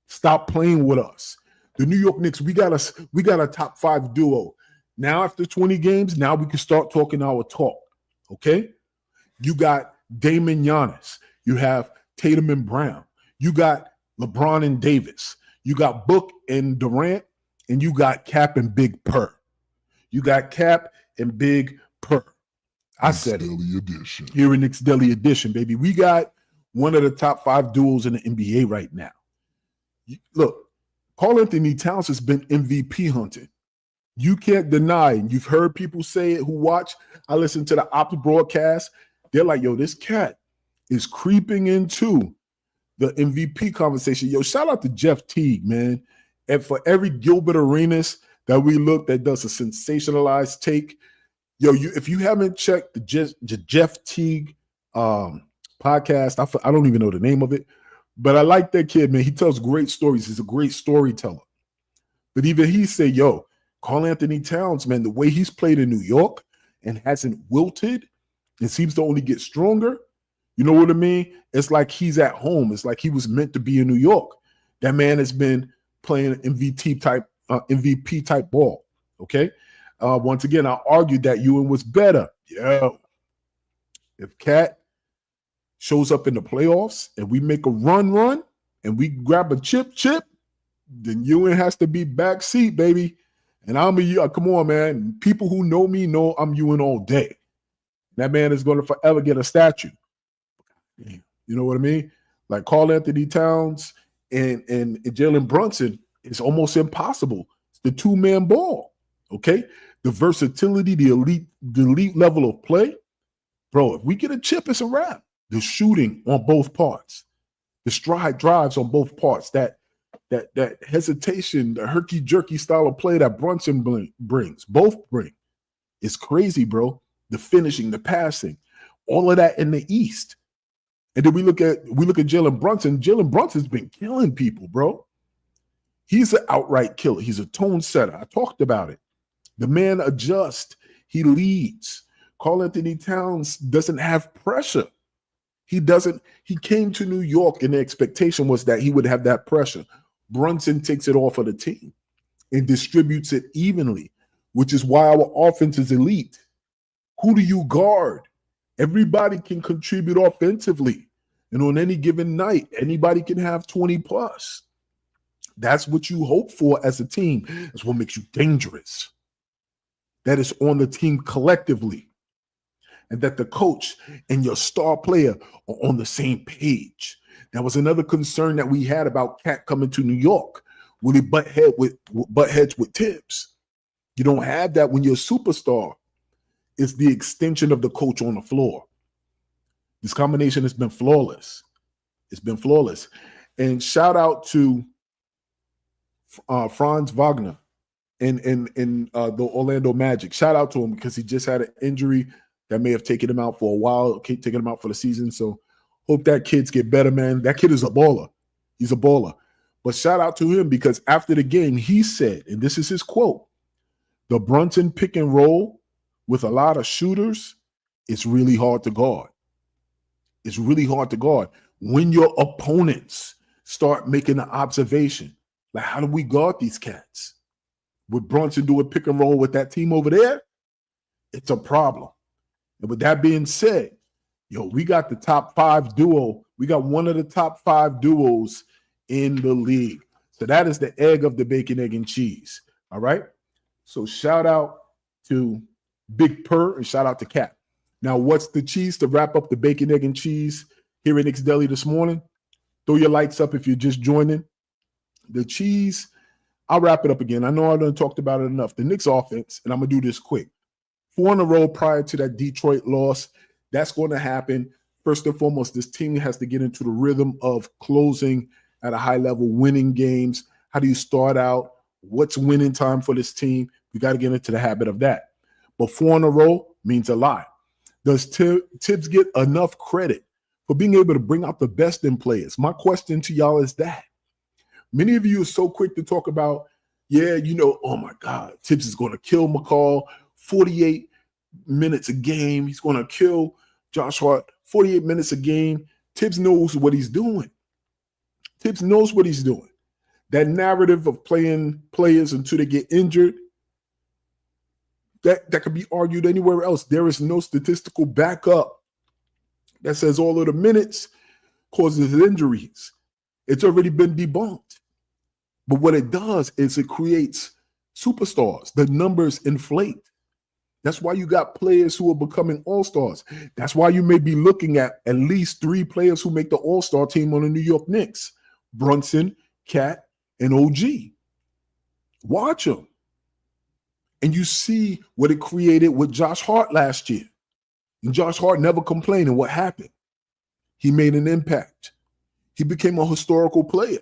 Stop playing with us. The New York Knicks, we got a top 5 duo. Now after 20 games, now we can start talking our talk, okay? You got Damon Giannis. You have Tatum and Brown. You got LeBron and Davis. You got Book and Durant, and you got Cap and Big Purr. You got Cap and Big Purr. I said it. Daily Edition. Here in Knicks Daily Edition, baby. We got one of the top 5 duos in the NBA right now. Look, Karl Anthony Towns has been MVP hunting. You can't deny, and you've heard people say it who watch. I listen to the Ops broadcast. They're like, yo, this cat is creeping into the MVP conversation. Yo, shout out to Jeff Teague, man. And for every Gilbert Arenas that we look that does a sensationalized take, yo, if you haven't checked the Jeff Teague podcast, I don't even know the name of it, but I like that kid, man. He tells great stories. He's a great storyteller. But even he said, yo, Karl Anthony Towns, man, the way he's played in New York and hasn't wilted and seems to only get stronger, you know what I mean? It's like he's at home. It's like he was meant to be in New York. That man has been playing MVP type ball, okay? Once again, I argued that Ewing was better. Yeah. If Cat shows up in the playoffs and we make a run, and we grab a chip, then Ewing has to be backseat, baby. And come on, man. People who know me know I'm Ewing all day. That man is going to forever get a statue. You know what I mean? Like Karl Anthony Towns and Jalen Brunson is almost impossible. It's the two-man ball, okay? The versatility, the elite level of play. Bro, if we get a chip, it's a wrap. The shooting on both parts. The stride drives on both parts. That hesitation, the herky-jerky style of play that Brunson both bring. It's crazy, bro. The finishing, the passing, all of that in the East. And then we look at Jalen Brunson. Jalen Brunson's been killing people, bro. He's an outright killer. He's a tone setter. I talked about it. The man adjusts. He leads. Karl Anthony Towns doesn't have pressure. He came to New York and the expectation was that he would have that pressure. Brunson takes it off of the team and distributes it evenly, which is why our offense is elite. Who do you guard? Everybody can contribute offensively. And on any given night, anybody can have 20 plus. That's what you hope for as a team. That's what makes you dangerous. That is on the team collectively. And that the coach and your star player are on the same page. That was another concern that we had about Cat coming to New York. Will he butt heads with Tibbs? You don't have that when you're a superstar. It's the extension of the coach on the floor. This combination has been flawless. It's been flawless. And shout out to Franz Wagner in the Orlando Magic. Shout out to him because he just had an injury that may have taken him out for a while, taken him out for the season. So hope that kids get better, man. That kid is a baller. He's a baller. But shout out to him because after the game, he said, and this is his quote, the Brunson pick and roll with a lot of shooters, it's really hard to guard. It's really hard to guard. When your opponents start making an observation, like how do we guard these cats? Would Brunson do a pick and roll with that team over there? It's a problem. And with that being said, we got the top 5 duo. We got one of the top 5 duos in the league. So that is the egg of the bacon, egg, and cheese. All right? So shout out to Big Purr and shout out to Cap. Now, what's the cheese to wrap up the bacon, egg, and cheese here in Knicks Deli this morning? Throw your lights up if you're just joining. The cheese, I'll wrap it up again. I know I done talked about it enough. The Knicks offense, and I'm going to do this quick. 4 in a row prior to that Detroit loss. That's going to happen. First and foremost, this team has to get into the rhythm of closing at a high level, winning games. How do you start out? What's winning time for this team? We got to get into the habit of that. But 4 in a row means a lot. Does Tibbs get enough credit for being able to bring out the best in players? My question to y'all is that. Many of you are so quick to talk about, oh my God, Tibbs is going to kill McCall. 48 minutes a game. He's going to kill Josh Hart. 48 minutes a game. Tibbs knows what he's doing. Tibbs knows what he's doing. That narrative of playing players until they get injured, that could be argued anywhere else. There is no statistical backup that says all of the minutes causes injuries. It's already been debunked. But what it does is it creates superstars. The numbers inflate. That's why you got players who are becoming all-stars. That's why you may be looking at least 3 players who make the all-star team on the New York Knicks. Brunson, Cat, and OG. Watch them. And you see what it created with Josh Hart last year. And Josh Hart never complained. And what happened? He made an impact. He became a historical player.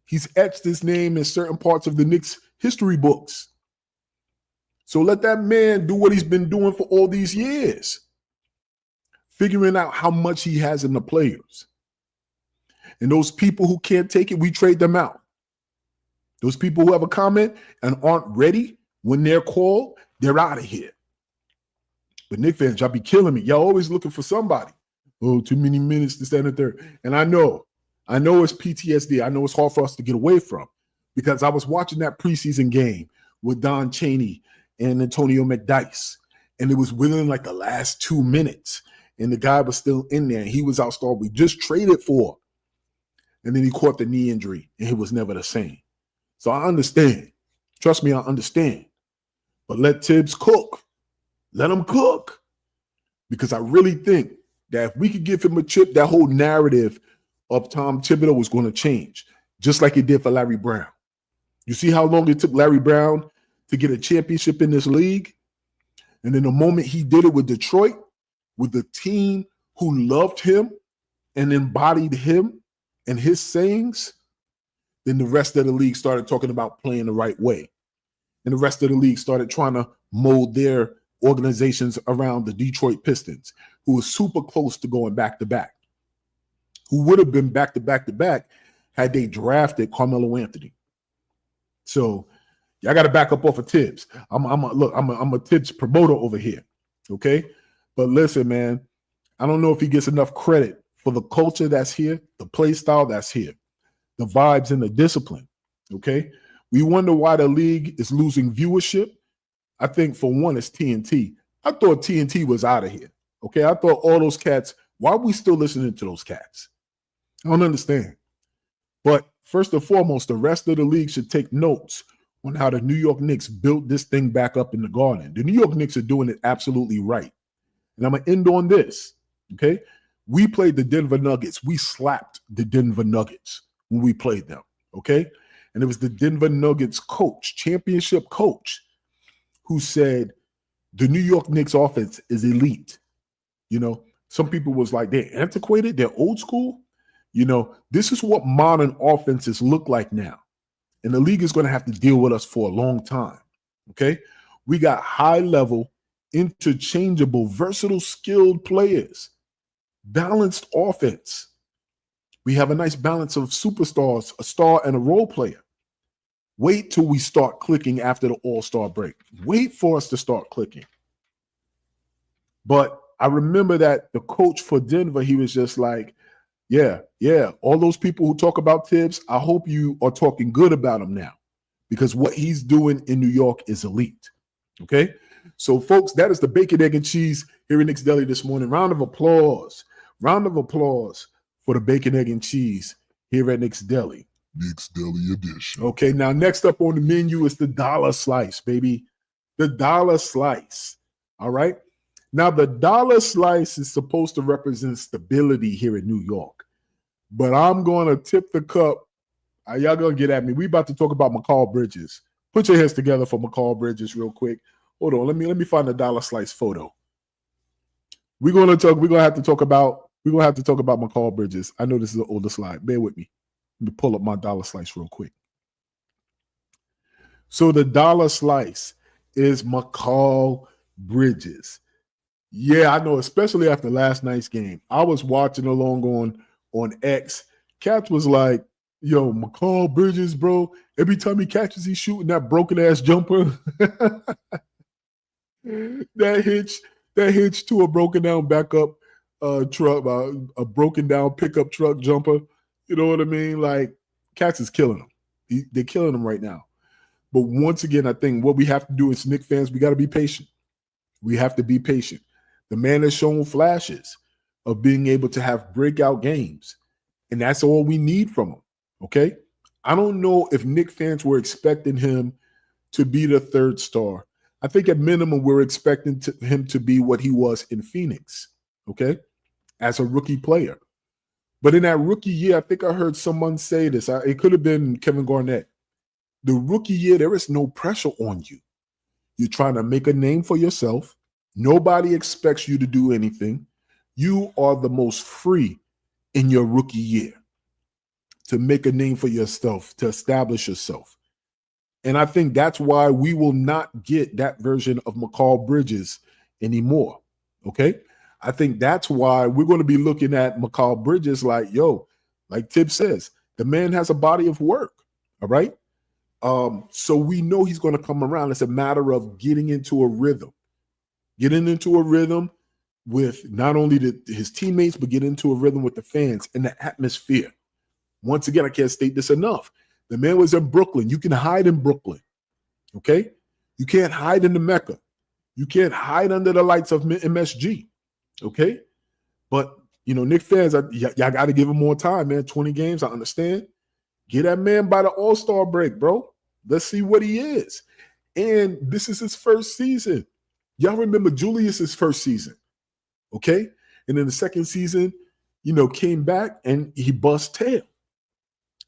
He's etched his name in certain parts of the Knicks history books. So let that man do what he's been doing for all these years, figuring out how much he has in the players. And those people who can't take it, we trade them out. Those people who have a comment and aren't ready when they're called, they're out of here. But Knicks fans, y'all be killing me. Y'all always looking for somebody. Oh, too many minutes, this, that, and the third. And I know it's PTSD. I know it's hard for us to get away from, because I was watching that preseason game with Don Chaney and Antonio McDyess, and it was within like the last 2 minutes, and the guy was still in there, and he was our star we just traded for. And then he caught the knee injury, and he was never the same. So I understand. Trust me, I understand. But let Tibbs cook. Let him cook. Because I really think that if we could give him a chip, that whole narrative of Tom Thibodeau was going to change, just like it did for Larry Brown. You see how long it took Larry Brown to get a championship in this league? And then the moment he did it with Detroit, with the team who loved him and embodied him and his sayings, then the rest of the league started talking about playing the right way. And the rest of the league started trying to mold their organizations around the Detroit Pistons, who was super close to going back-to-back, who would have been back-to-back-to-back had they drafted Carmelo Anthony. So y'all got to back up off of Tibbs. I'm a Tibbs promoter over here, okay? But listen, man, I don't know if he gets enough credit for the culture that's here, the play style that's here, the vibes and the discipline, okay? We wonder why the league is losing viewership. I think for one, it's TNT. I thought TNT was out of here, okay? I thought all those cats, why are we still listening to those cats? I don't understand. But first and foremost, the rest of the league should take notes on how the New York Knicks built this thing back up in the Garden. The New York Knicks are doing it absolutely right. And I'm going to end on this, okay? We played the Denver Nuggets. We slapped the Denver Nuggets when we played them, okay? And it was the Denver Nuggets coach, championship coach, who said the New York Knicks offense is elite. You know, some people was like, they're antiquated, they're old school. You know, this is what modern offenses look like now. And the league is going to have to deal with us for a long time, okay? We got high-level, interchangeable, versatile, skilled players, balanced offense. We have a nice balance of superstars, a star, and a role player. Wait till we start clicking after the All-Star break. Wait for us to start clicking. But I remember that the coach for Denver, he was just like, yeah, all those people who talk about Tibbs, I hope you are talking good about him now, because what he's doing in New York is elite, okay? So, folks, that is the Bacon, Egg, and Cheese here in Knicks Deli this morning. Round of applause for the Bacon, Egg, and Cheese here at Knicks Deli. Knicks Deli Edition. Okay, now next up on the menu is the dollar slice, baby. The dollar slice, all right? Now, the dollar slice is supposed to represent stability here in New York, but I'm going to tip the cup. Y'all going to get at me. We about to talk about McCall Bridges. Put your heads together for McCall Bridges real quick. Hold on, let me find the dollar slice photo. We're going to have to talk about McCall Bridges. I know this is an older slide. Bear with me. Let me pull up my dollar slice real quick. So the dollar slice is McCall Bridges. Yeah, I know, especially after last night's game. I was watching along on X. Cats was like, yo, McCall Bridges, bro, every time he catches, he's shooting that broken-ass jumper. that hitch to a broken-down backup truck, a broken-down pickup truck jumper. You know what I mean? Like, Cats is killing him. They're killing him right now. But once again, I think what we have to do as Knicks fans, we got to be patient. We have to be patient. The man has shown flashes of being able to have breakout games, and that's all we need from him, okay? I don't know if Knicks fans were expecting him to be the third star. I think at minimum we're expecting him to be what he was in Phoenix, okay, as a rookie player. But in that rookie year, I think I heard someone say this. It could have been Kevin Garnett. The rookie year, there is no pressure on you. You're trying to make a name for yourself. Nobody expects you to do anything. You are the most free in your rookie year to make a name for yourself, to establish yourself. And I think that's why we will not get that version of McCall Bridges anymore. Okay. I think that's why we're going to be looking at McCall Bridges like, yo, like Tib says, the man has a body of work. All right. So we know he's going to come around. It's a matter of getting into a rhythm with not only his teammates, but get into a rhythm with the fans and the atmosphere. Once again, I can't state this enough. The man was in Brooklyn. You can hide in Brooklyn, okay? You can't hide in the Mecca. You can't hide under the lights of MSG, okay? But, Knicks fans, y'all got to give him more time, man. 20 games, I understand. Get that man by the All-Star break, bro. Let's see what he is. And this is his first season. Y'all remember Julius's first season, okay? And then the second season, came back and he bust tail.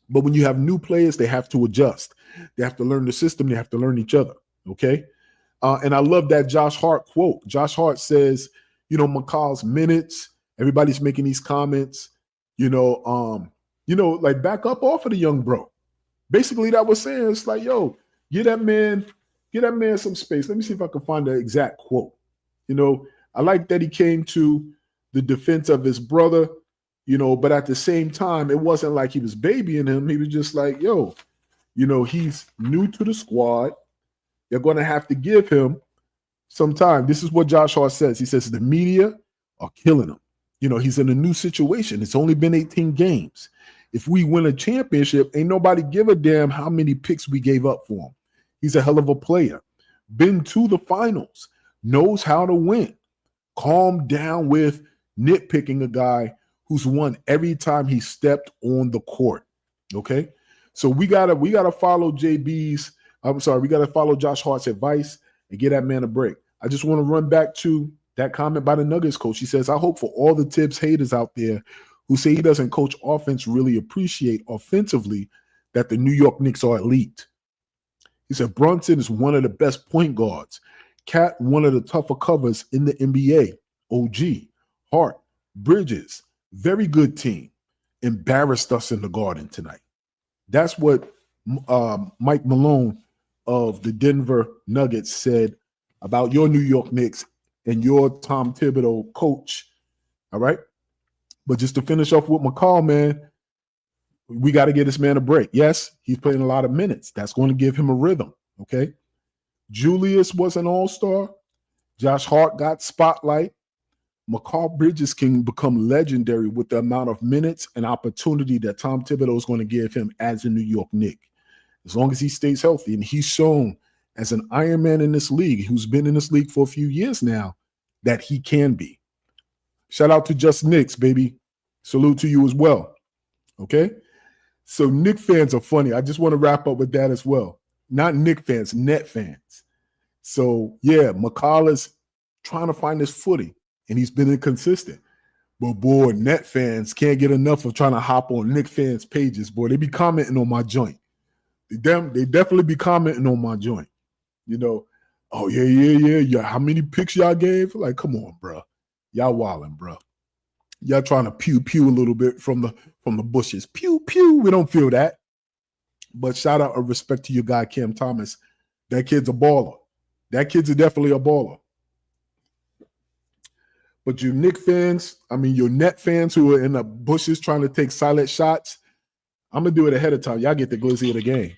But when you have new players, they have to adjust. They have to learn the system. They have to learn each other, okay? And I love that Josh Hart quote. Josh Hart says, McCall's minutes, everybody's making these comments, like back up off of the young bro. Basically, that was saying, it's like, yo, get that man some space. Let me see if I can find the exact quote. I like that he came to the defense of his brother, but at the same time, it wasn't like he was babying him. He was just like, yo, he's new to the squad. You're going to have to give him some time. This is what Josh Hart says. He says the media are killing him. He's in a new situation. It's only been 18 games. If we win a championship, ain't nobody give a damn how many picks we gave up for him. He's a hell of a player. Been to the finals. Knows how to win. Calm down with nitpicking a guy who's won every time he stepped on the court. Okay? So we gotta follow we gotta follow Josh Hart's advice and get that man a break. I just want to run back to that comment by the Nuggets coach. He says, I hope for all the Tibbs haters out there who say he doesn't coach offense really appreciate offensively that the New York Knicks are elite. He said Brunson is one of the best point guards. Cat, one of the tougher covers in the NBA. OG, Hart, Bridges, very good team. Embarrassed us in the Garden tonight. That's what Mike Malone of the Denver Nuggets said about your New York Knicks and your Tom Thibodeau coach. All right? But just to finish off with McCall, man, we got to get this man a break. Yes, he's playing a lot of minutes. That's going to give him a rhythm, okay? Julius was an all-star. Josh Hart got spotlight. McCall Bridges can become legendary with the amount of minutes and opportunity that Tom Thibodeau is going to give him as a New York Knick. As long as he stays healthy, and he's shown as an Iron Man in this league, who's been in this league for a few years now, that he can be. Shout out to Just Knicks, baby. Salute to you as well. Okay? So Knick fans are funny. I just want to wrap up with that as well. Not Knick fans, Net fans. So, yeah, McCall is trying to find his footing, and he's been inconsistent. But, boy, Net fans can't get enough of trying to hop on Knick fans' pages. Boy, they be commenting on my joint. They definitely be commenting on my joint. Oh, yeah. How many picks y'all gave? Like, come on, bro. Y'all wilding, bro. Y'all trying to pew a little bit from the bushes. Pew. We don't feel that. But shout out and respect to your guy, Cam Thomas. That kid's a baller. That kid's definitely a baller. But you Knick fans, your Net fans who are in the bushes trying to take silent shots, I'm going to do it ahead of time. Y'all get the glizzy of the game.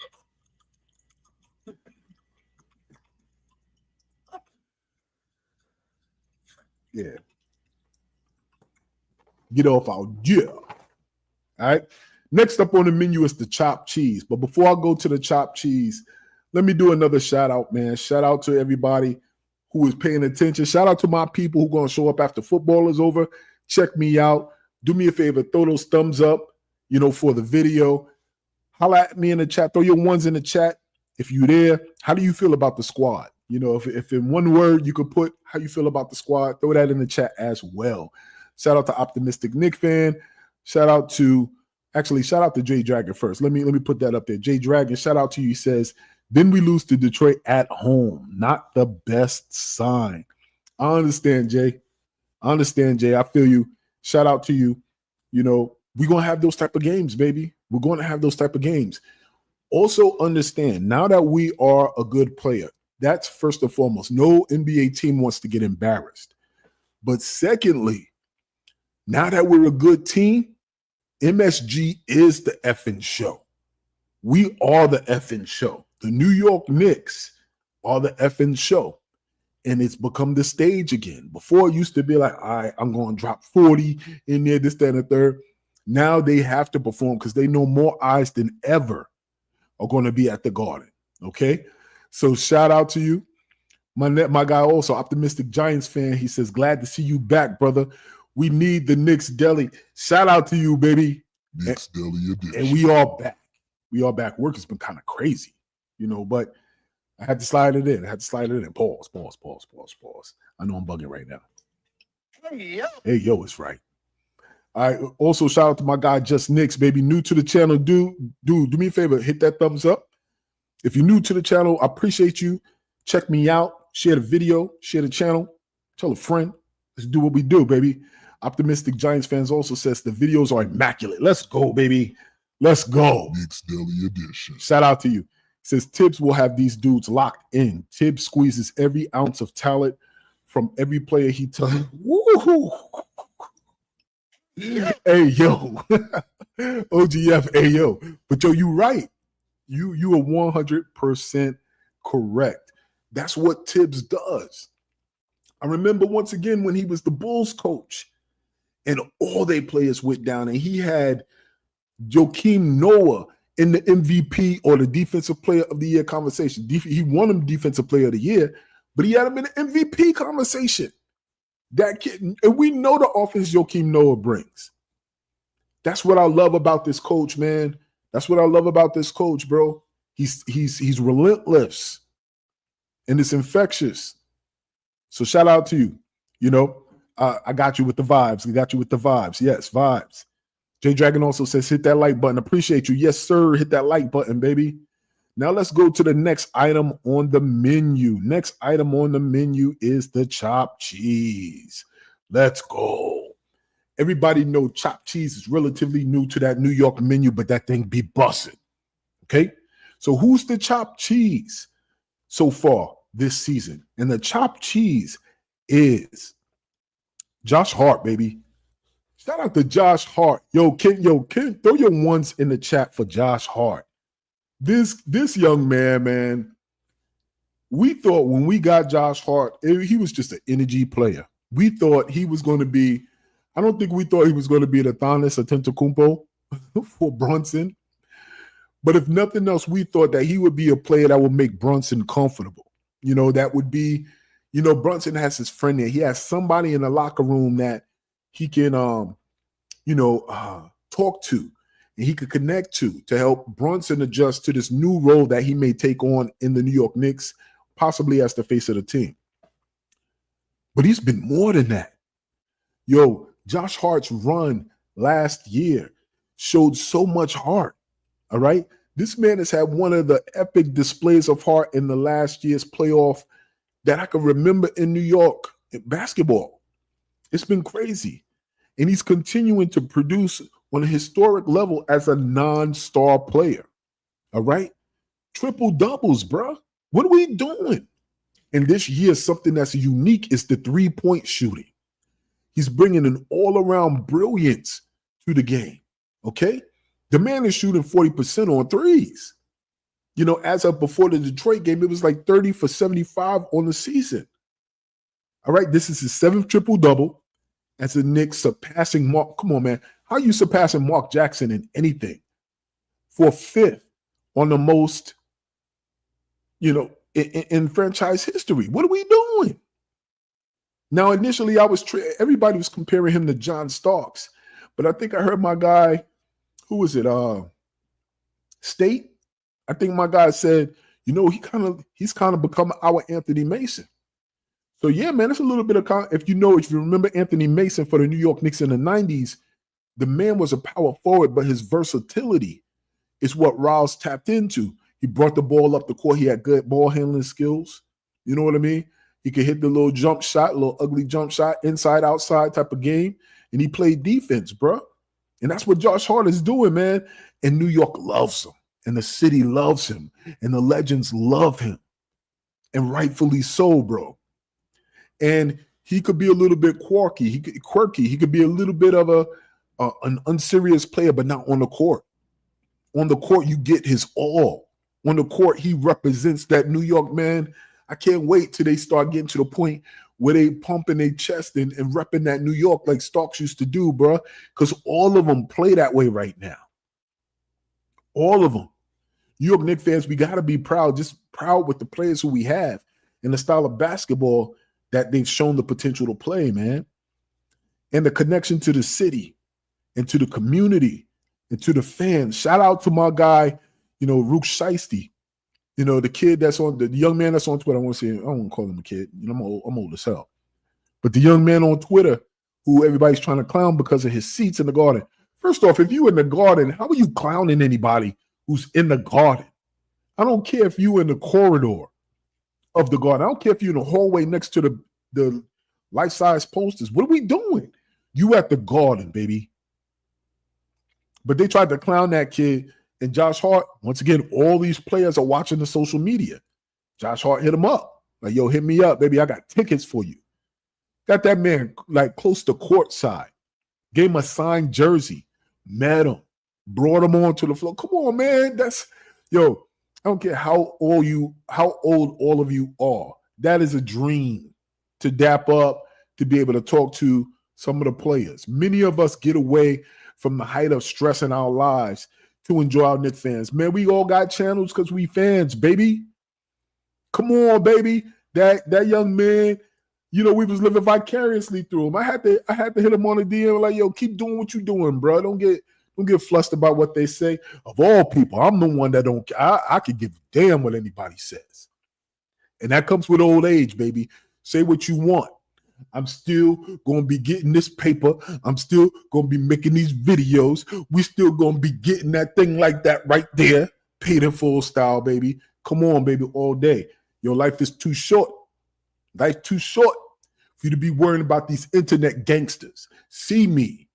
Yeah. Get off our gear. All right. Next up on the menu is the chopped cheese. But before I go to the chopped cheese, let me do another shout out, man. Shout out to everybody who is paying attention. Shout out to my people who are going to show up after football is over. Check me out. Do me a favor. Throw those thumbs up, for the video. Holla at me in the chat. Throw your ones in the chat. If you're there, how do you feel about the squad? If in one word you could put how you feel about the squad, throw that in the chat as well. Shout out to Optimistic Knick fan. Shout out to Jay Dragon first. Let me put that up there. Jay Dragon, shout out to you. He says, Then we lose to Detroit at home. Not the best sign. I understand, Jay. I feel you. Shout out to you. You know, we're going to have those type of games, baby. We're going to have those type of games. Also understand, now that we are a good player, that's first and foremost. No NBA team wants to get embarrassed. But secondly, now that we're a good team, MSG is the effing show. We are the effing show. The New York Knicks are the effing show. And it's become the stage again. Before it used to be like, all right, I'm going to drop 40 in there, this, that, and the third. Now they have to perform because they know more eyes than ever are going to be at the Garden. Okay? So shout out to you. My guy also, Optimistic Giants fan, he says, glad to see you back, brother. We need the Knicks Deli. Shout out to you, baby. Knicks Deli edition. And we are back. We are back. Work has been kind of crazy, you know, but I had to slide it in. Pause. I know I'm bugging right now. Hey, yo, it's right. All right. Also, shout out to my guy, Just Knicks, baby. New to the channel. Dude, do me a favor. Hit that thumbs up. If you're new to the channel, I appreciate you. Check me out. Share the video. Share the channel. Tell a friend. Let's do what we do, baby. Optimistic Giants fans also says the videos are immaculate. Let's go, baby. Let's go. Knicks Daily Edition. Shout out to you. Says Tibbs will have these dudes locked in. Tibbs squeezes every ounce of talent from every player he touches. Woo-hoo. Hey, yo. OGF, hey, yo. But, yo, you right. You are 100% correct. That's what Tibbs does. I remember once again when he was the Bulls coach and all their players went down and he had Joakim Noah in the MVP or the Defensive Player of the Year conversation. He won him Defensive Player of the Year, but he had him in the MVP conversation. That kid, and we know the offense Joakim Noah brings. That's what I love about this coach, man. That's what I love about this coach, bro. He's relentless and it's infectious. So shout out to you. You know, I got you with the vibes. Yes, vibes. J Dragon also says, hit that like button. Appreciate you. Yes, sir. Hit that like button, baby. Now let's go to the next item on the menu. Next item on the menu is the chopped cheese. Let's go. Everybody know chopped cheese is relatively new to that New York menu, but that thing be busting. Okay? So who's the chopped cheese so far this season? And the chopped cheese is Josh Hart, baby. Shout out to Josh Hart. Yo, Ken, throw your ones in the chat for Josh Hart. This young man, we thought when we got Josh Hart, he was just an energy player. We thought he was going to be, I don't think we thought he was going to be the Giannis Antetokounmpo for Brunson. But if nothing else, we thought that he would be a player that would make Brunson comfortable. You know, that would be, you know, Brunson has his friend there. He has somebody in the locker room that he can, talk to and he could connect to help Brunson adjust to this new role that he may take on in the New York Knicks, possibly as the face of the team. But he's been more than that. Yo, Josh Hart's run last year showed so much heart. All right. This man has had one of the epic displays of heart in the last year's playoff that I can remember in New York in basketball. It's been crazy. And he's continuing to produce on a historic level as a non-star player. All right? Triple doubles, bro. What are we doing? And this year, something that's unique is the three-point shooting. He's bringing an all-around brilliance to the game. Okay? The man is shooting 40% on threes. You know, as of before the Detroit game, it was like 30 for 75 on the season. All right? This is his seventh triple-double. As the Knicks surpassing Mark. Come on, man. How are you surpassing Mark Jackson in anything? For fifth on the most, in franchise history. What are we doing? Now, initially, everybody was comparing him to John Starks. But I think I heard my guy, who was it? State? I think my guy said, he's kind of become our Anthony Mason. So, yeah, man, it's a little bit of if you remember Anthony Mason for the New York Knicks in the 90s, the man was a power forward, but his versatility is what Riles tapped into. He brought the ball up the court. He had good ball handling skills. You know what I mean? He could hit the little jump shot, little ugly jump shot, inside, outside type of game. And he played defense, bro. And that's what Josh Hart is doing, man. And New York loves him. And the city loves him. And the legends love him. And rightfully so, bro. And he could be a little bit quirky. He could be a little bit of an unserious player, but not on the court. On the court, you get his all. On the court, he represents that New York, man. I can't wait till they start getting to the point where they pumping their chest and repping that New York like Starks used to do, bro. Because all of them play that way right now. All of them. New York Knicks fans, we got to be proud, just proud with the players who we have and the style of basketball that they've shown the potential to play, man. And the connection to the city and to the community and to the fans. Shout out to my guy, Rook Shiesty. The kid that's on, the young man that's on Twitter. I don't want to call him a kid. I'm old as hell. But the young man on Twitter who everybody's trying to clown because of his seats in the Garden. First off, if you in the Garden, how are you clowning anybody who's in the Garden? I don't care if you in the corridor of the Garden. I don't care if you're in the hallway next to the life-size posters. What are we doing? You at the Garden, baby. But they tried to clown that kid. And Josh Hart, once again, all these players are watching the social media. Josh Hart hit him up. Like, yo, hit me up, baby. I got tickets for you. Got that man like close to courtside. Gave him a signed jersey. Met him. Brought him onto the floor. Come on, man. I don't care how old all of you are. That is a dream to dap up, to be able to talk to some of the players. Many of us get away from the height of stress in our lives to enjoy our Knicks fans. Man, we all got channels because we fans, baby. Come on, baby. That young man, we was living vicariously through him. I had to hit him on the DM like, yo, keep doing what you're doing, bro. Don't get flustered about what they say. Of all people, I'm the one that I could give a damn what anybody says. And that comes with old age, baby. Say what you want. I'm still going to be getting this paper. I'm still going to be making these videos. We still going to be getting that thing like that right there. Paid in full style, baby. Come on, baby, all day. Your life is too short. Life's too short for you to be worrying about these internet gangsters. See me.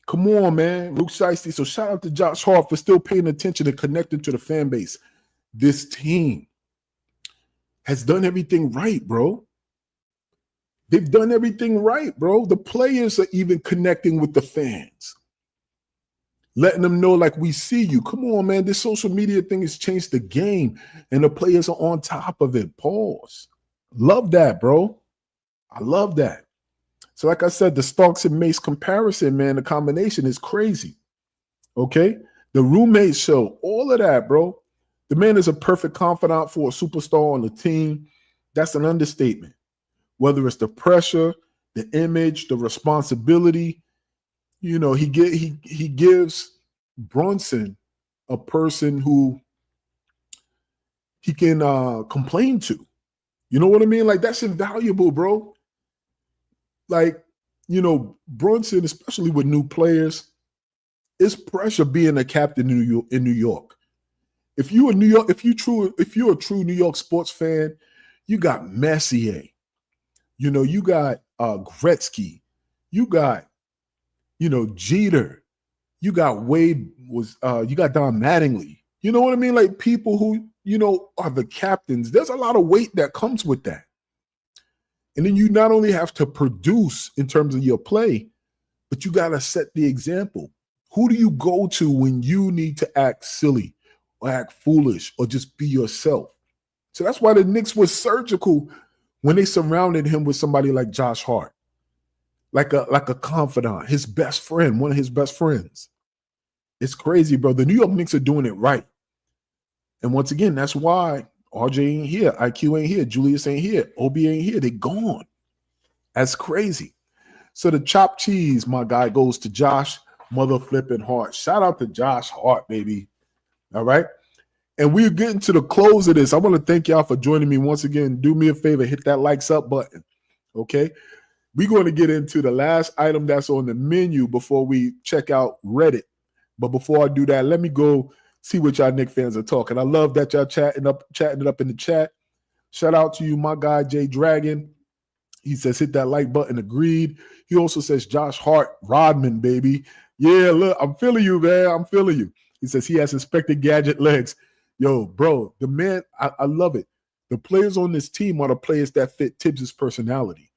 Come on, man. Luke Shiesty. So shout out to Josh Hart for still paying attention and connecting to the fan base. This team has done everything right, bro. They've done everything right, bro. The players are even connecting with the fans. Letting them know, like, we see you. Come on, man. This social media thing has changed the game, and the players are on top of it. Pause. Love that, bro. I love that. So like I said, the Starks and Mace comparison, man, the combination is crazy. Okay? The roommate show, all of that, bro. The man is a perfect confidant for a superstar on the team. That's an understatement. Whether it's the pressure, the image, the responsibility, he gives Brunson a person who he can complain to. You know what I mean? Like, that's invaluable, bro. Like, Brunson, especially with new players, it's pressure being a captain in New York. If you're a true New York sports fan, you got Messier, you got Gretzky, you got Jeter, you got Wade, you got Don Mattingly. You know what I mean? Like, people who are the captains. There's a lot of weight that comes with that. And then you not only have to produce in terms of your play, but you got to set the example. Who do you go to when you need to act silly or act foolish or just be yourself? So that's why the Knicks was surgical when they surrounded him with somebody like Josh Hart, like a confidant, his best friend, one of his best friends. It's crazy, bro. The New York Knicks are doing it right. And once again, that's why RJ ain't here, IQ ain't here, Julius ain't here, OB ain't here. They gone. That's crazy. So the chopped cheese, my guy, goes to Josh Mother Flipping Hart. Shout out to Josh Hart, baby. All right. And we're getting to the close of this. I want to thank y'all for joining me once again. Do me a favor, hit that likes up button. Okay. We're going to get into the last item that's on the menu before we check out Reddit. But before I do that, let me go see what y'all Knicks fans are talking. I love that y'all chatting it up in the chat. Shout out to you, my guy, Jay Dragon. He says, hit that like button, agreed. He also says, Josh Hart, Rodman, baby. Yeah, look, I'm feeling you, man. I'm feeling you. He says he has Inspector Gadget legs. Yo, bro, the man, I love it. The players on this team are the players that fit Tibbs' personality.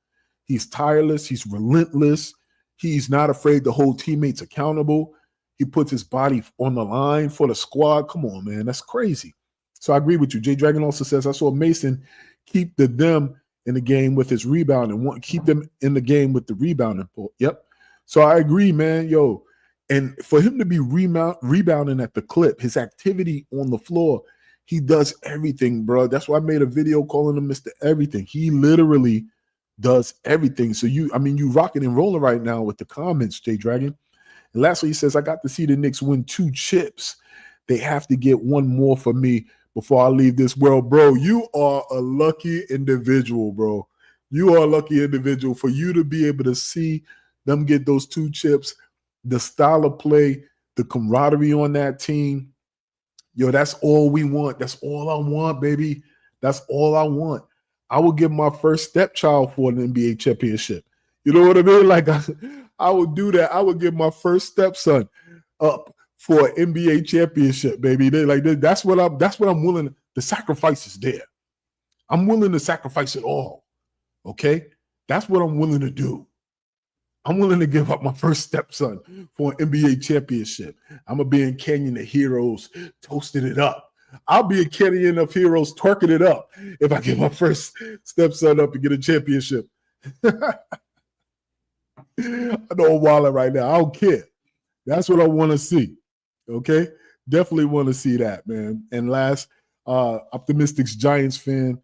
He's tireless. He's relentless. He's not afraid to hold teammates accountable. He puts his body on the line for the squad. Come on, man. That's crazy. So I agree with you. Jay Dragon also says, I saw Mason keep them in the game with his rebounding. Keep them in the game with the rebounding. Yep. So I agree, man. Yo, and for him to be rebounding at the clip, his activity on the floor, he does everything, bro. That's why I made a video calling him Mr. Everything. He literally does everything. So you rocking and rolling right now with the comments, Jay Dragon. And lastly, he says, I got to see the Knicks win 2 chips. They have to get one more for me before I leave this world. Bro, you are a lucky individual, bro. You are a lucky individual for you to be able to see them get those 2 chips, the style of play, the camaraderie on that team. Yo, that's all we want. That's all I want, baby. That's all I want. I would give my first stepchild for an NBA championship. You know what I mean? Like I would do that. I would give my first stepson up for an NBA championship, baby. That's what I'm willing. The sacrifice is there. I'm willing to sacrifice it all. Okay? That's what I'm willing to do. I'm willing to give up my first stepson for an NBA championship. I'm going to be in Canyon of Heroes toasting it up. I'll be a Canyon of Heroes twerking it up if I give my first stepson up and get a championship. I know I'm wilding right now. I don't care. That's what I want to see. Okay? Definitely want to see that, man. And last, Optimistics Giants fan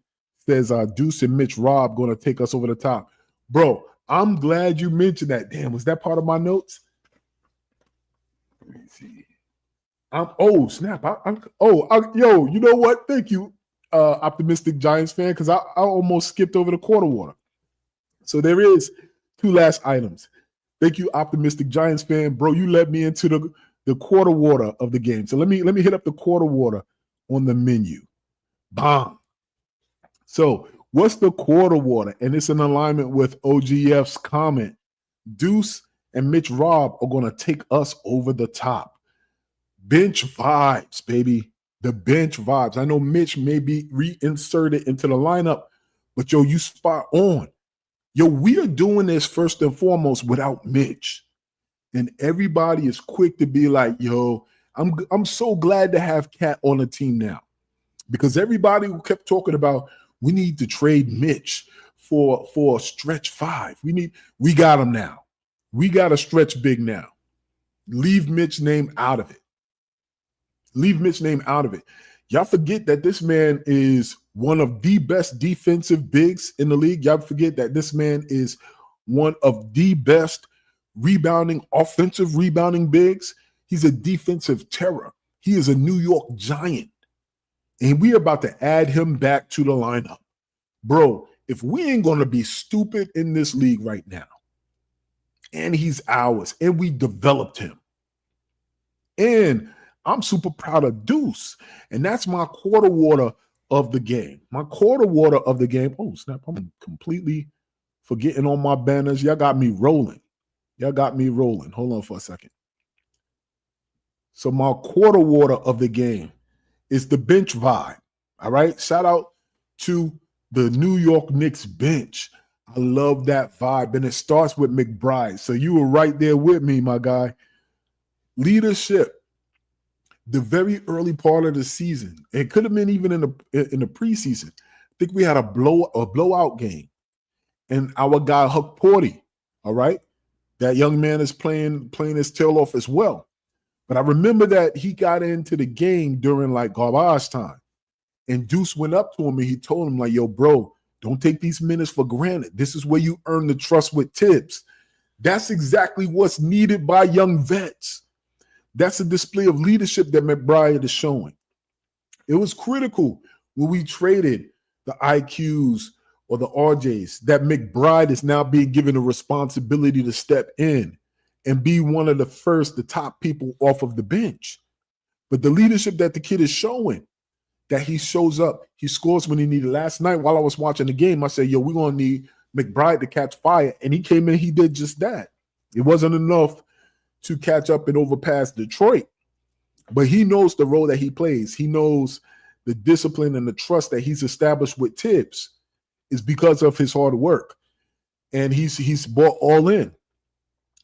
says Deuce and Mitch Robb going to take us over the top. Bro, I'm glad you mentioned that. Damn, was that part of my notes? Let me see. Snap. Yo, you know what? Thank you, Optimistic Giants fan, because I almost skipped over the quarter water. So there is 2 last items. Thank you, Optimistic Giants fan. Bro, you led me into the quarter water of the game. So let me hit up the quarter water on the menu. Bang. So what's the quarter water? And it's in alignment with OGF's comment. Deuce and Mitch Robb are going to take us over the top. Bench vibes, baby. The bench vibes. I know Mitch may be reinserted into the lineup, but yo, you spot on. Yo, we are doing this first and foremost without Mitch. And everybody is quick to be like, yo, I'm so glad to have Cat on the team now. Because everybody who kept talking about we need to trade Mitch for a stretch 5. We got him now. We got a stretch big now. Leave Mitch's name out of it. Leave Mitch's name out of it. Y'all forget that this man is one of the best defensive bigs in the league. Y'all forget that this man is one of the best offensive rebounding bigs. He's a defensive terror. He is a New York Giant. And we are about to add him back to the lineup. Bro, if we ain't going to be stupid in this league right now, and he's ours, and we developed him, and I'm super proud of Deuce, and that's my quarter water of the game. My quarter water of the game. Oh, snap. I'm completely forgetting on my banners. Y'all got me rolling. Hold on for a second. So my quarter water of the game is the bench vibe. All right. Shout out to the New York Knicks bench. I love that vibe. And it starts with McBride. So you were right there with me, my guy. Leadership. The very early part of the season. It could have been even in the preseason. I think we had a blowout game. And our guy Huck Porty, all right? That young man is playing his tail off as well. But I remember that he got into the game during like garbage time. And Deuce went up to him and he told him, like, yo, bro, don't take these minutes for granted. This is where you earn the trust with Tibbs. That's exactly what's needed by young vets. That's a display of leadership that McBride is showing. It was critical when we traded the IQs or the RJs that McBride is now being given a responsibility to step in and be one of the top people off of the bench. But the leadership that the kid is showing, that he shows up, he scores when he needed. Last night while I was watching the game, I said, yo, we're going to need McBride to catch fire. And he came in, he did just that. It wasn't enough to catch up and overpass Detroit, but he knows the role that he plays. He knows the discipline and the trust that he's established with Tibbs is because of his hard work. And he's bought all in.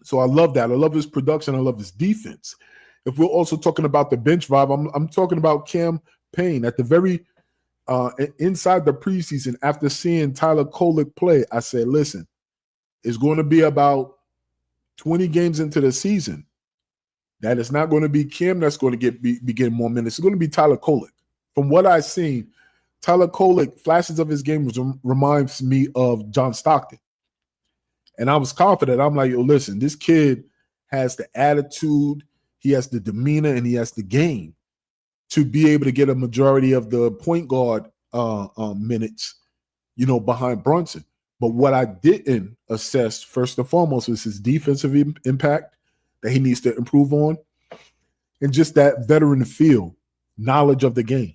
So I love that. I love his production. I love his defense. If we're also talking about the bench vibe, I'm talking about Cam Payne. At the very inside the preseason, after seeing Tyler Kolek play, I said, listen, it's going to be about 20 games into the season that it's not going to be Cam that's going to be getting more minutes. It's going to be Tyler Kolek. From what I've seen, Tyler Kolek, flashes of his game reminds me of John Stockton. And I was confident. I'm like, yo, listen, this kid has the attitude, he has the demeanor, and he has the game to be able to get a majority of the point guard minutes, behind Brunson. But what I didn't assess, first and foremost, was his defensive impact that he needs to improve on, and just that veteran feel, knowledge of the game.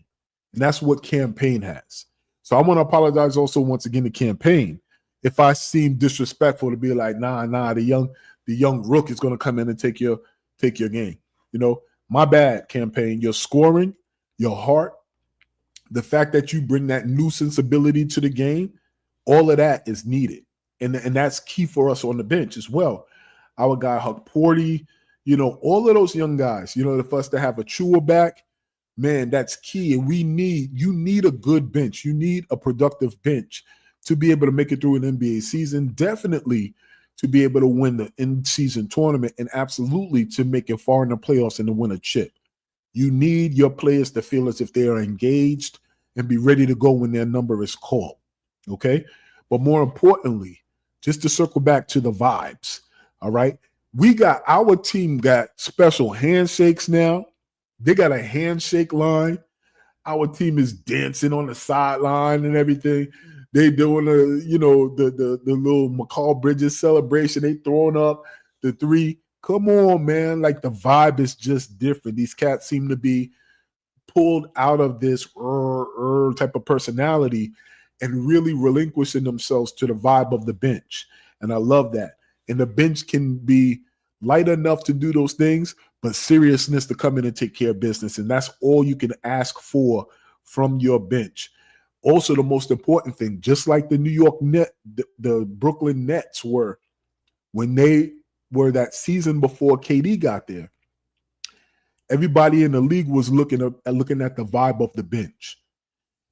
And that's what Cam Payne has. So I want to apologize also once again to Cam Payne if I seem disrespectful to be like, nah, the young rook is going to come in and take your game. My bad, Cam Payne. Your scoring, your heart, the fact that you bring that nuisance ability to the game, all of that is needed. And that's key for us on the bench as well. Our guy Huck Porty, all of those young guys, for us to have a Chua back, man, that's key. And you need a good bench. You need a productive bench to be able to make it through an NBA season, definitely to be able to win the in-season tournament, and absolutely to make it far in the playoffs and to win a chip. You need your players to feel as if they are engaged and be ready to go when their number is called, okay? But more importantly, just to circle back to the vibes, all right? Our team got special handshakes now. They got a handshake line. Our team is dancing on the sideline and everything. They doing the little McCall Bridges celebration. They throwing up the three. Come on, man. Like, the vibe is just different. These cats seem to be pulled out of this type of personality and really relinquishing themselves to the vibe of the bench. And I love that. And the bench can be light enough to do those things, but seriousness to come in and take care of business. And that's all you can ask for from your bench. Also, the most important thing, just like the New York the Brooklyn Nets were when they were that season before KD got there, everybody in the league was looking at the vibe of the bench.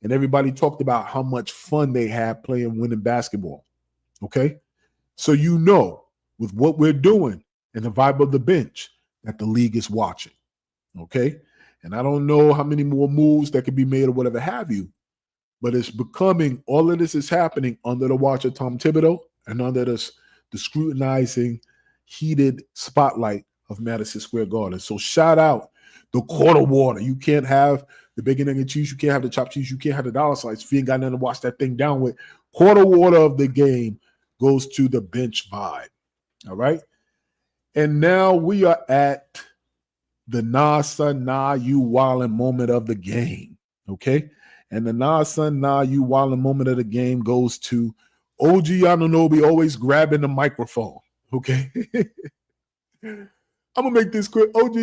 And everybody talked about how much fun they had playing winning basketball. Okay? So with what we're doing and the vibe of the bench, that the league is watching. Okay? And I don't know how many more moves that could be made or whatever have you, but it's becoming, all of this is happening under the watch of Tom Thibodeau and under the scrutinizing, heated spotlight of Madison Square Garden. So shout out the quarter water. You can't have the bacon, egg, and cheese. You can't have the chopped cheese. You can't have the dollar slice. If you ain't got nothing to wash that thing down with, quarter water of the game goes to the bench vibe. All right? And now we are at the nah, son, nah, you wildin' moment of the game. Okay? And the nah, son, nah, you wildin' moment of the game goes to OG Anunoby, always grabbing the microphone. Okay? I'm going to make this quick. OG,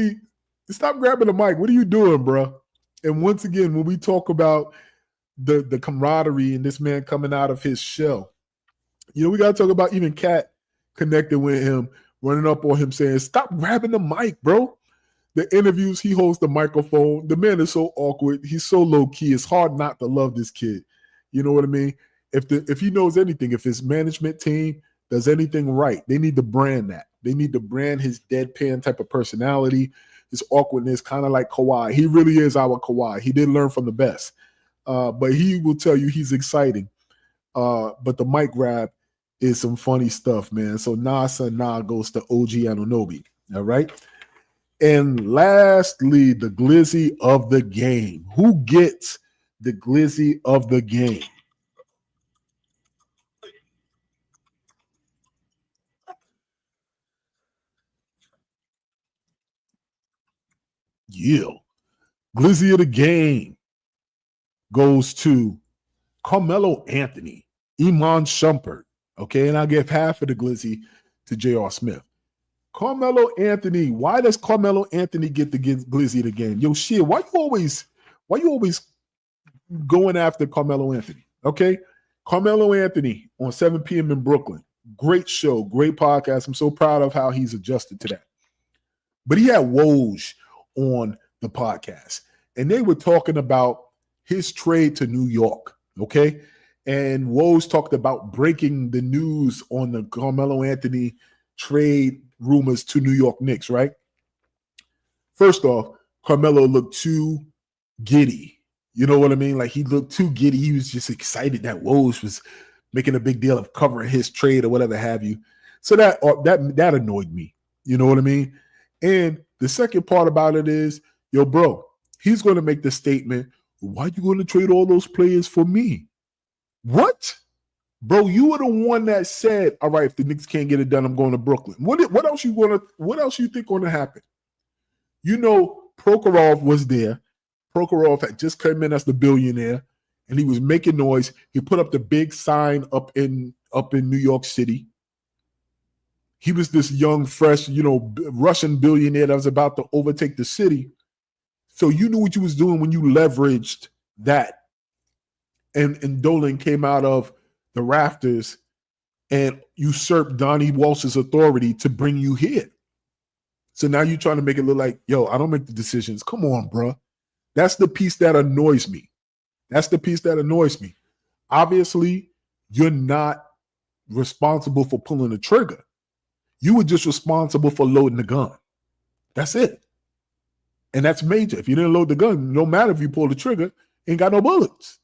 stop grabbing the mic. What are you doing, bro? And once again, when we talk about the camaraderie and this man coming out of his shell, we got to talk about even Cat connecting with him, running up on him saying, stop grabbing the mic, bro. The interviews, he holds the microphone. The man is so awkward. He's so low-key. It's hard not to love this kid. You know what I mean? If he knows anything, if his management team does anything right, they need to brand that. They need to brand his deadpan type of personality, his awkwardness, kind of like Kawhi. He really is our Kawhi. He did learn from the best. But he will tell you he's exciting. But the mic grab is some funny stuff, man. So nah, son, nah goes to OG Anunoby. All right? And lastly, the glizzy of the game. Who gets the glizzy of the game? yeah. Glizzy of the game goes to Carmelo Anthony, Iman Shumpert. Okay, and I'll give half of the Glizzy to J.R. Smith. Carmelo Anthony, why does Carmelo Anthony get the Glizzy of the game? Yo, shit, why you always going after Carmelo Anthony? Okay, Carmelo Anthony on 7 p.m. in Brooklyn. Great show, great podcast. I'm so proud of how he's adjusted to that. But he had Woj on the podcast, and they were talking about his trade to New York, okay? And Woj talked about breaking the news on the Carmelo Anthony trade rumors to New York Knicks, right? First off, Carmelo looked too giddy. You know what I mean? Like, he looked too giddy. He was just excited that Woj was making a big deal of covering his trade or whatever have you. So that annoyed me. You know what I mean? And the second part about it is, yo, bro, he's going to make the statement, why you going to trade all those players for me? What? Bro, you were the one that said, all right, if the Knicks can't get it done, I'm going to Brooklyn. What else you think going to happen? You know, Prokhorov was there. Prokhorov had just come in as the billionaire, and he was making noise. He put up the big sign up in New York City. He was this young, fresh, Russian billionaire that was about to overtake the city. So you knew what you was doing when you leveraged that. And Dolan came out of the rafters and usurped Donnie Walsh's authority to bring you here. So now you're trying to make it look like, yo, I don't make the decisions. Come on, bro. That's the piece that annoys me. Obviously, you're not responsible for pulling the trigger. You were just responsible for loading the gun. That's it. And that's major. If you didn't load the gun, no matter if you pull the trigger, ain't got no bullets.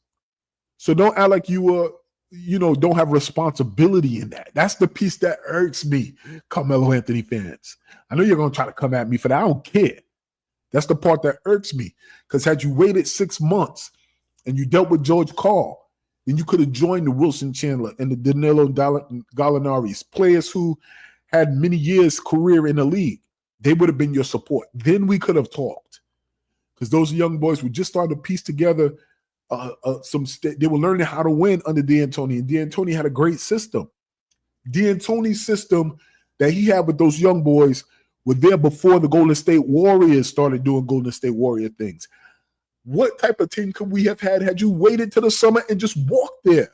So don't act like you don't have responsibility in that. That's the piece that irks me, Carmelo Anthony fans. I know you're going to try to come at me for that. I don't care. That's the part that irks me. Because had you waited 6 months and you dealt with George Karl, then you could have joined the Wilson Chandler and the Danilo Gallinaris, players who had many years career in the league. They would have been your support. Then we could have talked. Because those young boys were just starting to piece together they were learning how to win under D'Antoni, and D'Antoni had a great system. D'Antoni's system that he had with those young boys were there before the Golden State Warriors started doing Golden State Warrior things. What type of team could we have had you waited till the summer and just walked there?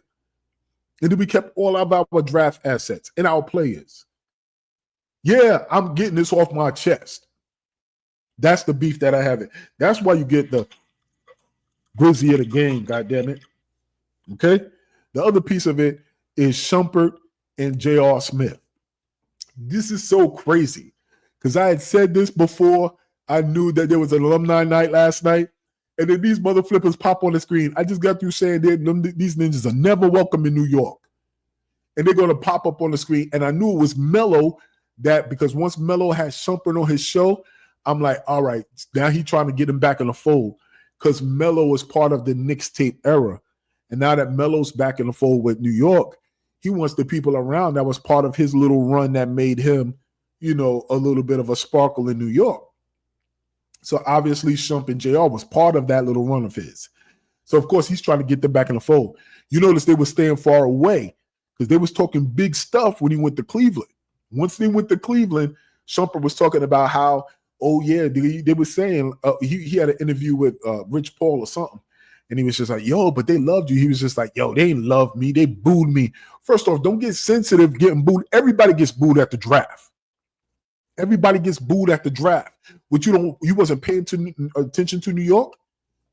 And then we kept all of our draft assets and our players. Yeah, I'm getting this off my chest. That's the beef that I have. That's why you get the Glizzy of the game, goddammit. Okay? The other piece of it is Shumpert and J.R. Smith. This is so crazy because I had said this before. I knew that there was an alumni night last night, and then these mother flippers pop on the screen. I just got through saying these ninjas are never welcome in New York, and they're going to pop up on the screen. And I knew it was Melo, that because once Melo had Shumpert on his show, I'm like, all right, now he's trying to get him back in the fold because Melo was part of the Knicks tape era. And now that Melo's back in the fold with New York, he wants the people around that was part of his little run that made him, a little bit of a sparkle in New York. So obviously Shump and JR was part of that little run of his. So of course he's trying to get them back in the fold. You notice they were staying far away because they was talking big stuff when he went to Cleveland. Once they went to Cleveland, Shumpert was talking about how, oh yeah, they were saying he had an interview with Rich Paul or something. And he was just like, yo, but they loved you. He was just like, yo, they didn't love me. They booed me. First off, don't get sensitive getting booed. Everybody gets booed at the draft. Everybody gets booed at the draft. But you wasn't paying attention to New York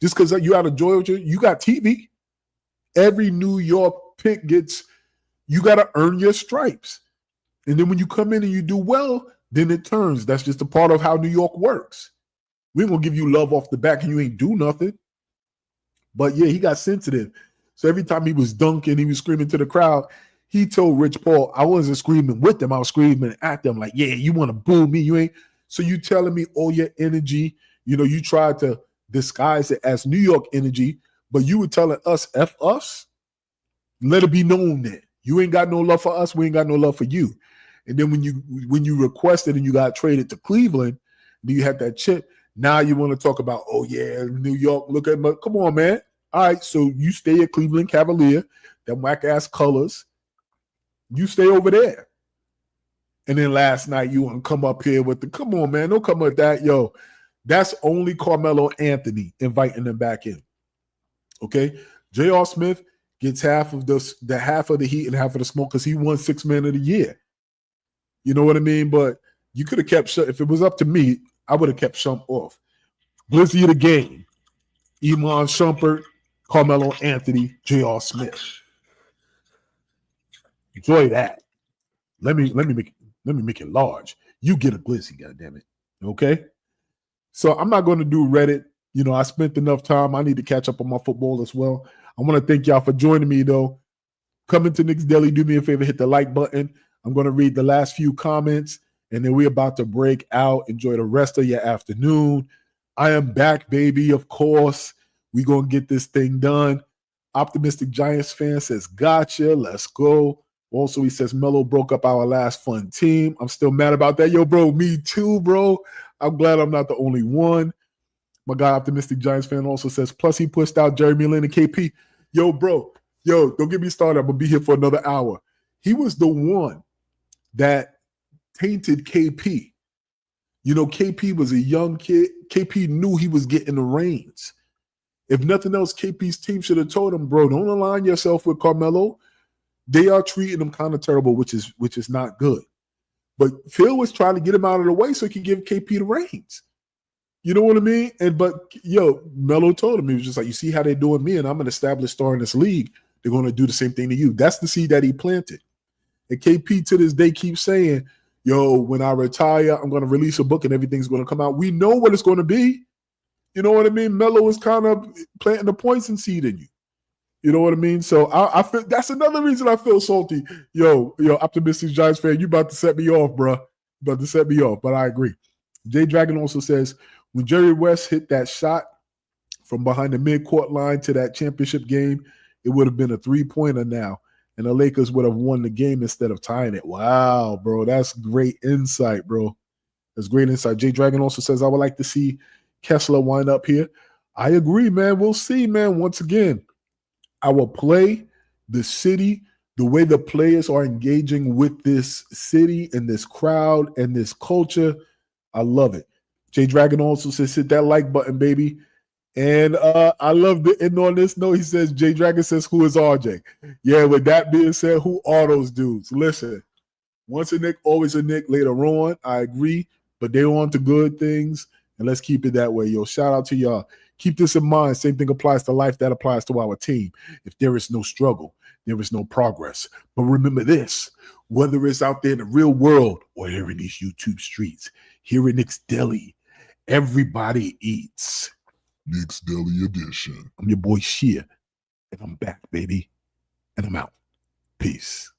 just because you out of Georgia. You got TV. Every New York pick you got to earn your stripes. And then when you come in and you do well, then it turns. That's just a part of how New York works. We ain't going to give you love off the back and you ain't do nothing. But yeah, he got sensitive. So every time he was dunking, he was screaming to the crowd. He told Rich Paul, I wasn't screaming with them. I was screaming at them like, yeah, you want to boo me. You ain't. So you telling me all your energy, you tried to disguise it as New York energy, but you were telling us, F us? Let it be known that you ain't got no love for us. We ain't got no love for you. And then when you requested and you got traded to Cleveland, then you had that chip. Now you want to talk about, oh yeah, New York, look at my, come on, man. All right, so you stay at Cleveland Cavalier, them whack ass colors. You stay over there. And then last night you want to come up here with the, come on, man, don't come with that. Yo, that's only Carmelo Anthony inviting them back in. Okay? J.R. Smith gets half of the heat and half of the smoke because he won 6th Man of the Year. You know what I mean? But you could have kept, if it was up to me, I would have kept Shump off. Blizzy of the game, Iman Shumpert, Carmelo Anthony, J.R. Smith. Enjoy that. Let me make it large. You get a glizzy, goddammit. Okay? So I'm not going to do Reddit. You know, I spent enough time. I need to catch up on my football as well. I want to thank y'all for joining me, though. Coming to Knicks Daily, do me a favor, hit the like button. I'm going to read the last few comments, and then we're about to break out. Enjoy the rest of your afternoon. I am back, baby, of course. We're going to get this thing done. Optimistic Giants fan says, gotcha, let's go. Also, he says, Melo broke up our last fun team. I'm still mad about that. Yo, bro, me too, bro. I'm glad I'm not the only one. My guy, Optimistic Giants fan, also says, plus he pushed out Jeremy Lin and KP. Yo, bro, don't get me started. I'm going to be here for another hour. He was the one that tainted KP. You know, KP was a young kid. KP knew he was getting the reins. If nothing else, KP's team should have told him, bro, don't align yourself with Carmelo. They are treating him kind of terrible, which is not good. But Phil was trying to get him out of the way so he could give KP the reins. You know what I mean? But Melo told him, he was just like, you see how they're doing me, and I'm an established star in this league. They're going to do the same thing to you. That's the seed that he planted. And KP to this day keeps saying, yo, when I retire, I'm going to release a book and everything's going to come out. We know what it's going to be. You know what I mean? Melo is kind of planting the poison seed in you. You know what I mean? So I feel that's another reason I feel salty. Yo, Optimistic Giants fan, you about to set me off, bro. About to set me off, but I agree. Jay Dragon also says, when Jerry West hit that shot from behind the midcourt line to that championship game, it would have been a 3-pointer now, and the Lakers would have won the game instead of tying it. Wow, bro. That's great insight, bro. That's great insight. Jay Dragon also says, I would like to see Kessler wind up here. I agree, man. We'll see, man. Once again, our play, the city, the way the players are engaging with this city and this crowd and this culture, I love it. Jay Dragon also says, hit that like button, baby. And I love the end on this note. He says, Jay Dragon says, who is RJ? Yeah, with that being said, who are those dudes? Listen, once a Knick, always a Knick. Later on, I agree, but they're on to good things, and let's keep it that way. Yo, shout out to y'all. Keep this in mind. Same thing applies to life. That applies to our team. If there is no struggle, there is no progress. But remember this, whether it's out there in the real world or here in these YouTube streets, here in Knicks Deli, everybody eats. Knicks Daily Edition. I'm your boy Shia, and I'm back, baby. And I'm out. Peace.